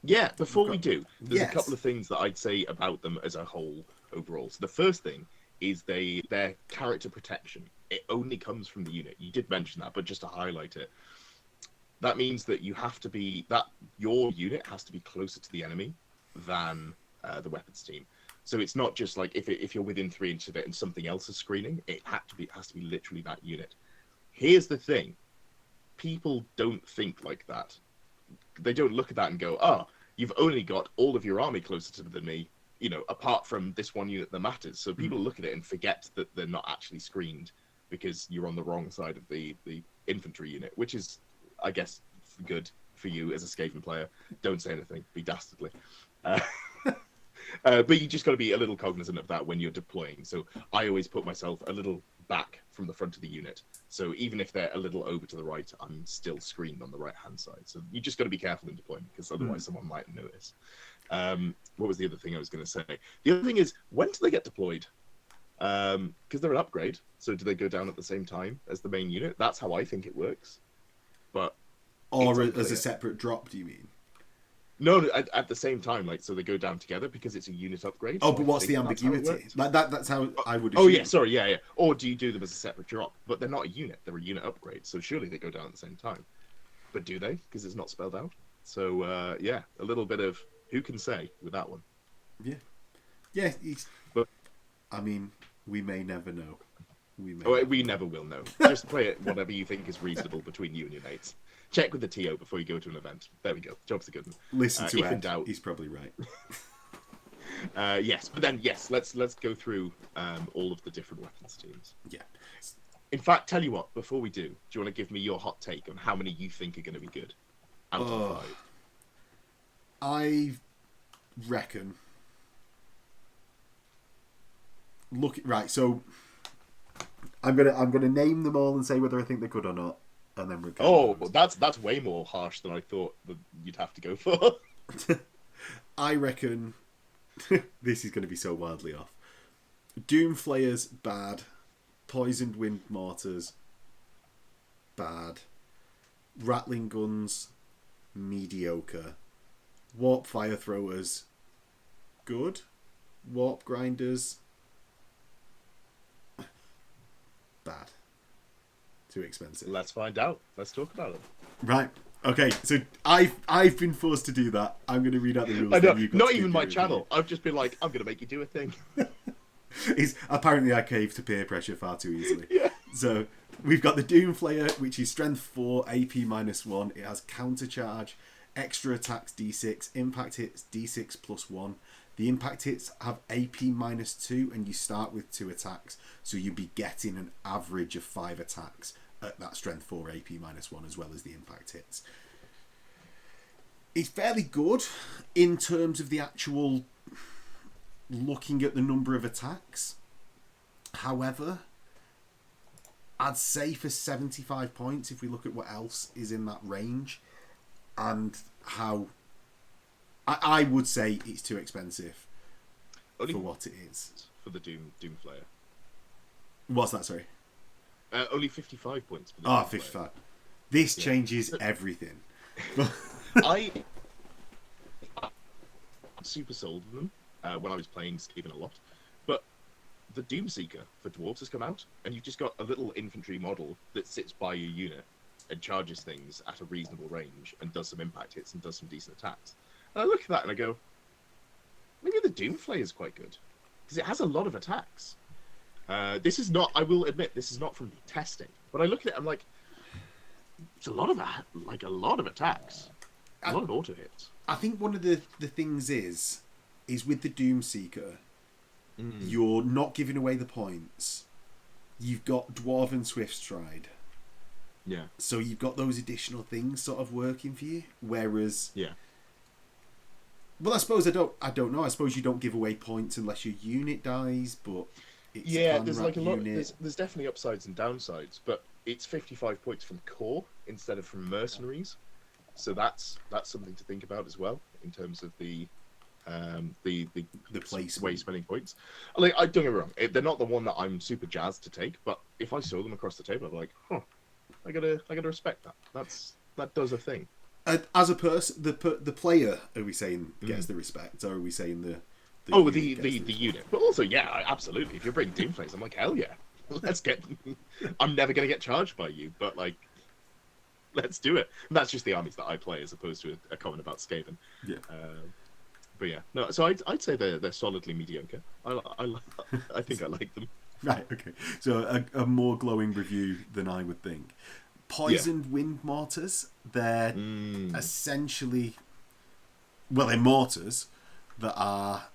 Yeah, before we do, there's a couple of things that I'd say about them as a whole overall. So the first thing is their character protection. It only comes from the unit. You did mention that, but just to highlight it, that means that your unit has to be closer to the enemy than the weapons team. So it's not just like if you're within 3 inches of it and something else is screening, it has to be literally that unit. Here's the thing. People don't think like that. They don't look at that and go, oh, you've only got all of your army closer than me, apart from this one unit that matters. So people look at it and forget that they're not actually screened because you're on the wrong side of the infantry unit, which is, I guess, good for you as a Skaven player. Don't say anything. Be dastardly. But you just got to be a little cognizant of that when you're deploying. So I always put myself a little back from the front of the unit. So even if they're a little over to the right, I'm still screened on the right-hand side. So you just got to be careful in deploying because otherwise someone might notice. What was the other thing I was going to say? The other thing is, when do they get deployed? Because they're an upgrade. So do they go down at the same time as the main unit? That's how I think it works. But or as a separate drop, do you mean? No, at the same time, so they go down together because it's a unit upgrade. Oh, but what's the ambiguity? That's how I would assume. Oh, yeah, sorry, yeah. Or do you do them as a separate drop? But they're not a unit, they're a unit upgrade, so surely they go down at the same time. But do they? Because it's not spelled out. So, a little bit of who can say with that one. Yeah. Yeah, but I mean, we may never know. We never will know. Just play it whatever you think is reasonable between you and your mates. Check with the TO before you go to an event. There we go. Job's a good one. Listen to Ed. Doubt, he's probably right. Yes, but then let's go through all of the different weapons teams. Yeah. In fact, tell you what. Before we do you want to give me your hot take on how many you think are going to be good out of 5? I reckon. Right. So I'm gonna name them all and say whether I think they're good or not. And then well, that's way more harsh than I thought that you'd have to go for. I reckon this is going to be so wildly off. Doomflayers, bad. Poisoned Wind Mortars, bad. Rattling Guns, mediocre. Warp Fire Throwers, good. Warp grinders. Bad. Too expensive. Let's find out. Let's talk about it. Right. Okay, so I've been forced to do that. I'm going to read out the rules. I know, You've got not to even do my it. channel. I've just been like, I'm going to make you do a thing. Apparently I cave to peer pressure far too easily. Yeah. So we've got the Doomflayer, which is strength 4, AP -1. It has counter charge, extra attacks D6, impact hits D6 +1. The impact hits have AP -2, and you start with 2 attacks, so you'll be getting an average of 5 attacks at that strength 4 AP -1 as well as the impact hits. It's fairly good in terms of the actual looking at the number of attacks. However, I'd say for 75 points, if we look at what else is in that range, and how I would say it's too expensive Only for what it is. for the Doomflayer. What's that, sorry? Only 55 points for the Oh, Doomflayer. 55. This changes everything. I super sold them when I was playing Skaven a lot, but the Doomseeker for dwarves has come out, and you've just got a little infantry model that sits by your unit and charges things at a reasonable range and does some impact hits and does some decent attacks. And I look at that and I go, maybe the Doomflayer is quite good because it has a lot of attacks. This is not, I will admit, this is not from testing, but I look at it, I'm like, it's a lot of attacks, a lot of auto hits. I think one of the things is with the Doomseeker, you're not giving away the points. You've got Dwarven Swift Stride. Yeah. So you've got those additional things sort of working for you. Whereas, yeah. Well, I suppose I don't know. I suppose you don't give away points unless your unit dies, but it's there's like a lot. There's definitely upsides and downsides, but it's 55 points from core instead of from mercenaries, so that's something to think about as well in terms of the place way spending points. Like, I don't get me wrong, they're not the one that I'm super jazzed to take, but if I saw them across the table, I'd be like, huh, I gotta respect that. That does a thing. As a person, the player, are we saying gets the respect, or are we saying the unit? But also, yeah, absolutely. If you're bringing Doomflayers, I'm like, hell yeah, let's get. I'm never gonna get charged by you, but like, let's do it. And that's just the armies that I play, as opposed to a comment about Skaven. Yeah. But yeah, no. So I'd say they're solidly mediocre. I think I like them. Right. Okay. So a more glowing review than I would think. Poisoned wind mortars. They're essentially, well, they're mortars that are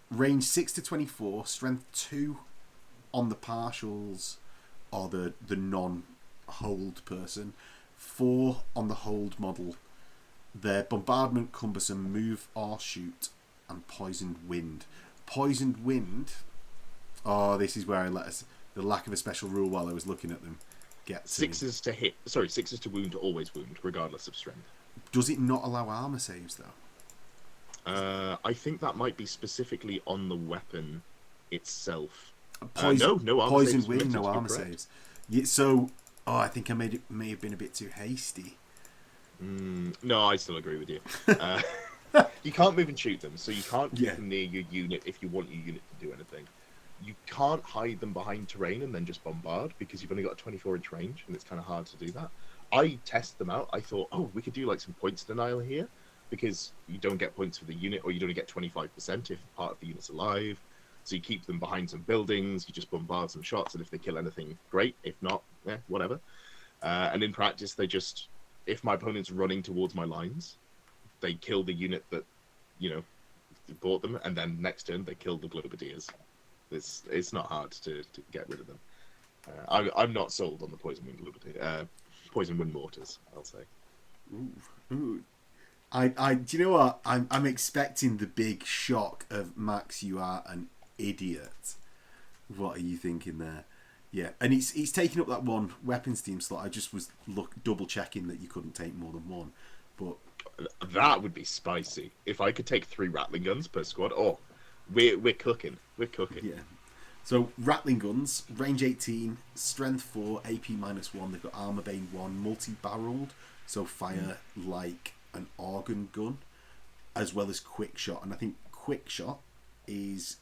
range 6 to 24, strength 2 on the partials or the non-hold person, 4 on the hold model. They're bombardment, cumbersome, move or shoot, and poisoned wind. Poisoned wind. Oh, this is where I let us. The lack of a special rule while I was looking at them. Sixes to hit. Sorry, 6s to wound, always wound, regardless of strength. Does it not allow armor saves though? I think that might be specifically on the weapon itself. No armor poisoned saves wind, no permitted, armor saves. Yeah, so, I think I may have been a bit too hasty. No, I still agree with you. You can't move and shoot them, so you can't keep them near your unit if you want your unit to do anything. You can't hide them behind terrain and then just bombard, because you've only got a 24-inch range, and it's kind of hard to do that. I tested them out. I thought, we could do like some points denial here, because you don't get points for the unit, or you'd only get 25% if part of the unit's alive. So you keep them behind some buildings, you just bombard some shots, and if they kill anything, great. If not, whatever. And in practice, they just... If my opponent's running towards my lines, they kill the unit that, bought them, and then next turn they kill the Globadiers. It's not hard to get rid of them. I'm not sold on the poison wind mortars, I'll say. Ooh. Do you know what? I'm expecting the big shock of Max. You are an idiot. What are you thinking there? Yeah, and he's taking up that one weapons team slot. I just was double checking that you couldn't take more than one, but that would be spicy. If I could take 3 Rattling guns per squad, we're cooking. We're cooking. Yeah. So Rattling guns, range 18, strength 4, AP -1. They've got armor bane 1, multi-barreled, so fire like an organ gun, as well as quick shot. And I think quick shot is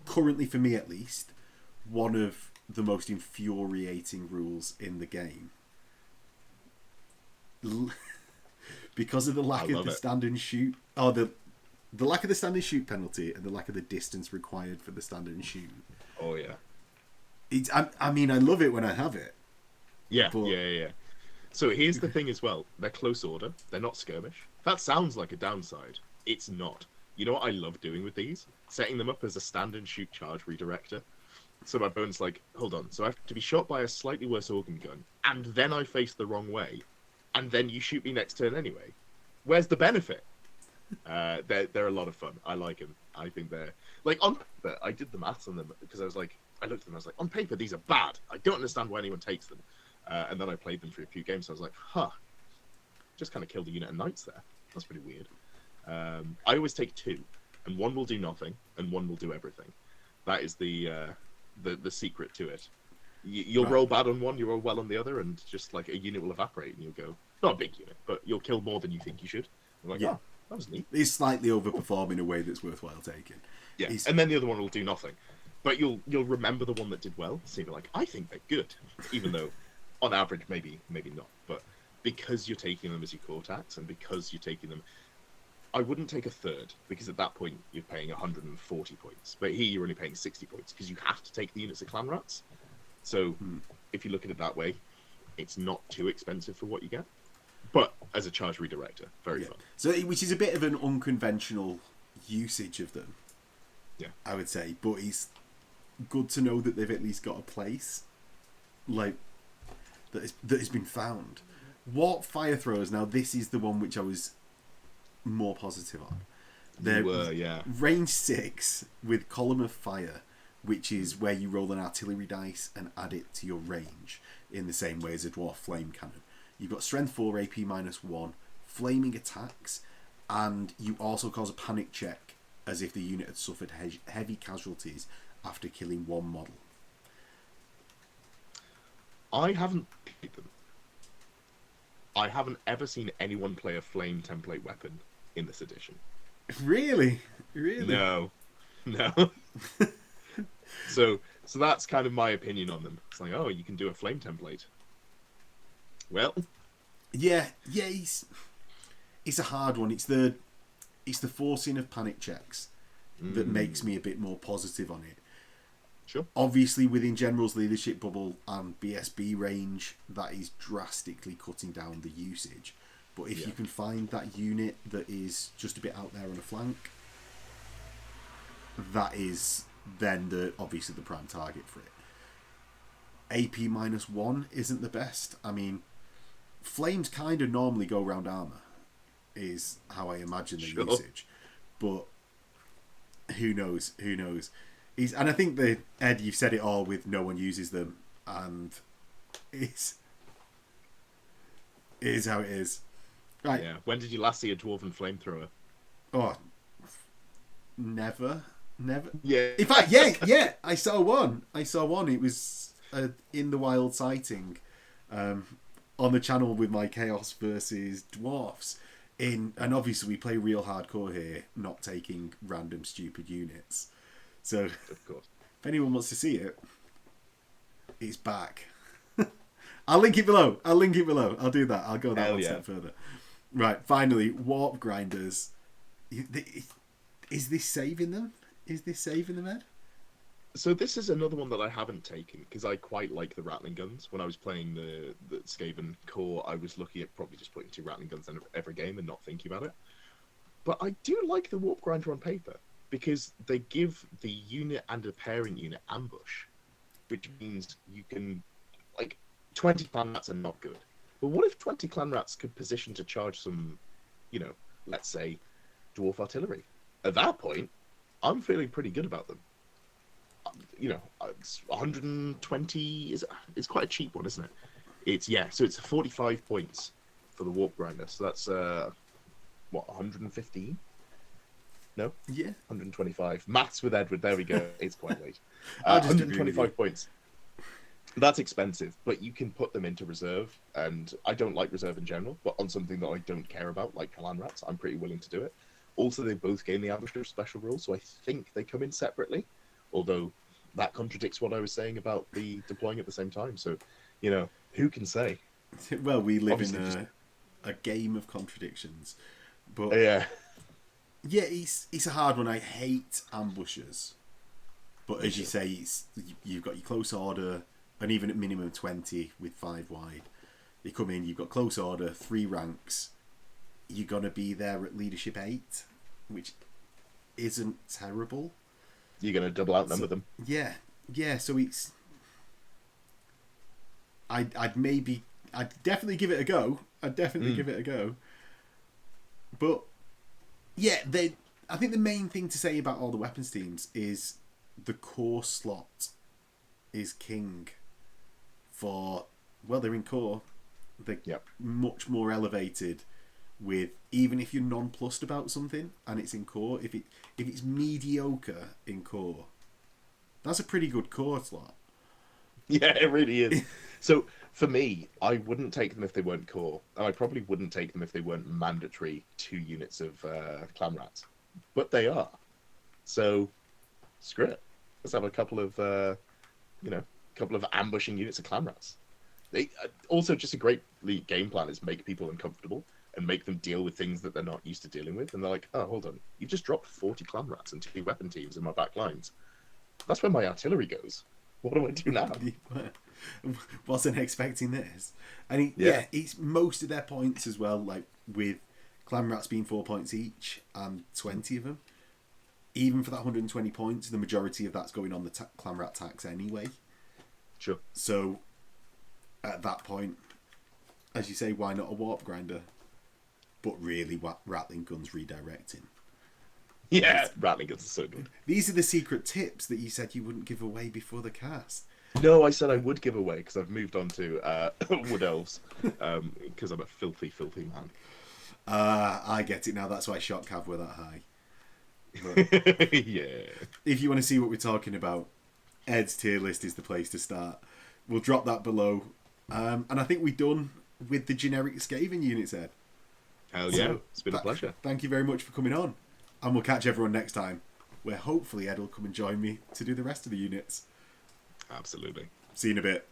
currently, for me at least, one of the most infuriating rules in the game. Because of the lack of the stand and shoot, or the lack of the stand and shoot penalty, and the lack of the distance required for the stand and shoot. Oh yeah. I mean, I love it when I have it. Yeah, but... yeah. So here's the thing as well. They're close order. They're not skirmish. That sounds like a downside. It's not. You know what I love doing with these? Setting them up as a stand and shoot charge redirector. So my opponent's like, hold on. So I have to be shot by a slightly worse organ gun, and then I face the wrong way, and then you shoot me next turn anyway. Where's the benefit? They're a lot of fun. I like them. I think they're like on paper. I did the maths on them because I was like, I looked at them. I was like, on paper these are bad. I don't understand why anyone takes them. And then I played them for a few games. So I was like, just kind of killed a unit of knights there. That's pretty weird. I always take two, and one will do nothing, and one will do everything. That is the secret to it. You'll roll bad on one, you roll well on the other, and just like a unit will evaporate, and you'll go, not a big unit, but you'll kill more than you think you should. I'm like, that was neat. He's slightly overperforming in a way that's worthwhile taking. Yeah, and then the other one will do nothing. But you'll remember the one that did well, so you're like, I think they're good, even though on average maybe not. But because you're taking them as your core tax, and because you're taking them, I wouldn't take a third, because at that point you're paying 140 points. But here you're only paying 60 points, because you have to take the units of clan rats. So if you look at it that way, it's not too expensive for what you get. But as a charge redirector, very fun. So, which is a bit of an unconventional usage of them. Yeah, I would say, but it's good to know that they've at least got a place, like that has been found. Warp fire throwers. Now, this is the one which I was more positive on. They're range 6 with column of fire, which is where you roll an artillery dice and add it to your range in the same way as a dwarf flame cannon. You've got strength 4, AP -1, flaming attacks, and you also cause a panic check as if the unit had suffered heavy casualties after killing one model. I haven't played them. I haven't ever seen anyone play a flame template weapon in this edition. Really? No. So that's kind of my opinion on them. It's like, oh, you can do a flame template. Well, yeah, it's a hard one. It's the forcing of panic checks that makes me a bit more positive on it. Sure. Obviously, within General's leadership bubble and BSB range, that is drastically cutting down the usage. But if you can find that unit that is just a bit out there on a flank, that is then obviously the prime target for it. AP -1 isn't the best. I mean, flames kind of normally go around armor, is how I imagine the usage. But who knows? And I think Ed, you've said it all with no one uses them, and it is how it is. Right. Yeah. When did you last see a dwarven flamethrower? Oh, never. Yeah. In fact, yeah. I saw one. It was in the wild sighting on the channel with my Chaos versus Dwarfs. And obviously we play real hardcore here, not taking random stupid units. So, of course, if anyone wants to see it, it's back. I'll link it below. I'll do that. I'll go that one step further. Right, finally, warp grinders. Is this saving them? Ed? So this is another one that I haven't taken because I quite like the rattling guns. When I was playing the Skaven core, I was looking at probably just putting 2 rattling guns in every game and not thinking about it. But I do like the warp grinder on paper because they give the unit and a parent unit ambush, which means you can, like, 20 clan rats are not good. But what if 20 clan rats could position to charge some, let's say, dwarf artillery? At that point, I'm feeling pretty good about them. It's 120. It's quite a cheap one, isn't it? So it's 45 points for the warp grinder. So that's 115? No? Yeah. 125. Maths with Edward. There we go. It's quite late. 125 points. That's expensive, but you can put them into reserve, and I don't like reserve in general, but on something that I don't care about, like clan rats, I'm pretty willing to do it. Also, they both gain the Ambusher special rule, so I think they come in separately. Although that contradicts what I was saying about the deploying at the same time. So, who can say? Well, we live Obviously, in a game of contradictions. But Yeah. yeah, it's a hard one. I hate ambushers. But as you say, you've got your close order, and even at minimum 20 with 5 wide. You come in, you've got close order, 3 ranks. You're going to be there at leadership 8, which isn't terrible. You're going to double outnumber them. Yeah. So it's... I'd definitely give it a go. Give it a go. But yeah, I think the main thing to say about all the weapons teams is the core slot is king for... Well, they're in core. They're much more elevated with... Even if you're nonplussed about something and it's in core, if it's mediocre in core, that's a pretty good core slot. Yeah, it really is. So, for me, I wouldn't take them if they weren't core. And I probably wouldn't take them if they weren't mandatory 2 units of clan rats. But they are. So, screw it. Let's have a couple of, ambushing units of clan rats. They also, just a great game plan is make people uncomfortable and make them deal with things that they're not used to dealing with. And they're like, oh, hold on. You just dropped 40 clan rats and 2 weapon teams in my back lines. That's where my artillery goes. What do I do now? Wasn't expecting this. And it's most of their points as well, like with clan rats being 4 points each and 20 of them. Even for that 120 points, the majority of that's going on the clan rat tax anyway. Sure. So at that point, as you say, why not a warp grinder? But really, rattling guns redirecting. Yeah, rattling guns are so good. These are the secret tips that you said you wouldn't give away before the cast. No, I said I would give away because I've moved on to Wood Elves because I'm a filthy, filthy man. I get it now. That's why Shock Cav were that high. But yeah. If you want to see what we're talking about, Ed's tier list is the place to start. We'll drop that below. And I think we're done with the generic Skaven units, Ed. Hell yeah. It's been a pleasure. Thank you very much for coming on. And we'll catch everyone next time, where hopefully Ed will come and join me to do the rest of the units. Absolutely. See you in a bit.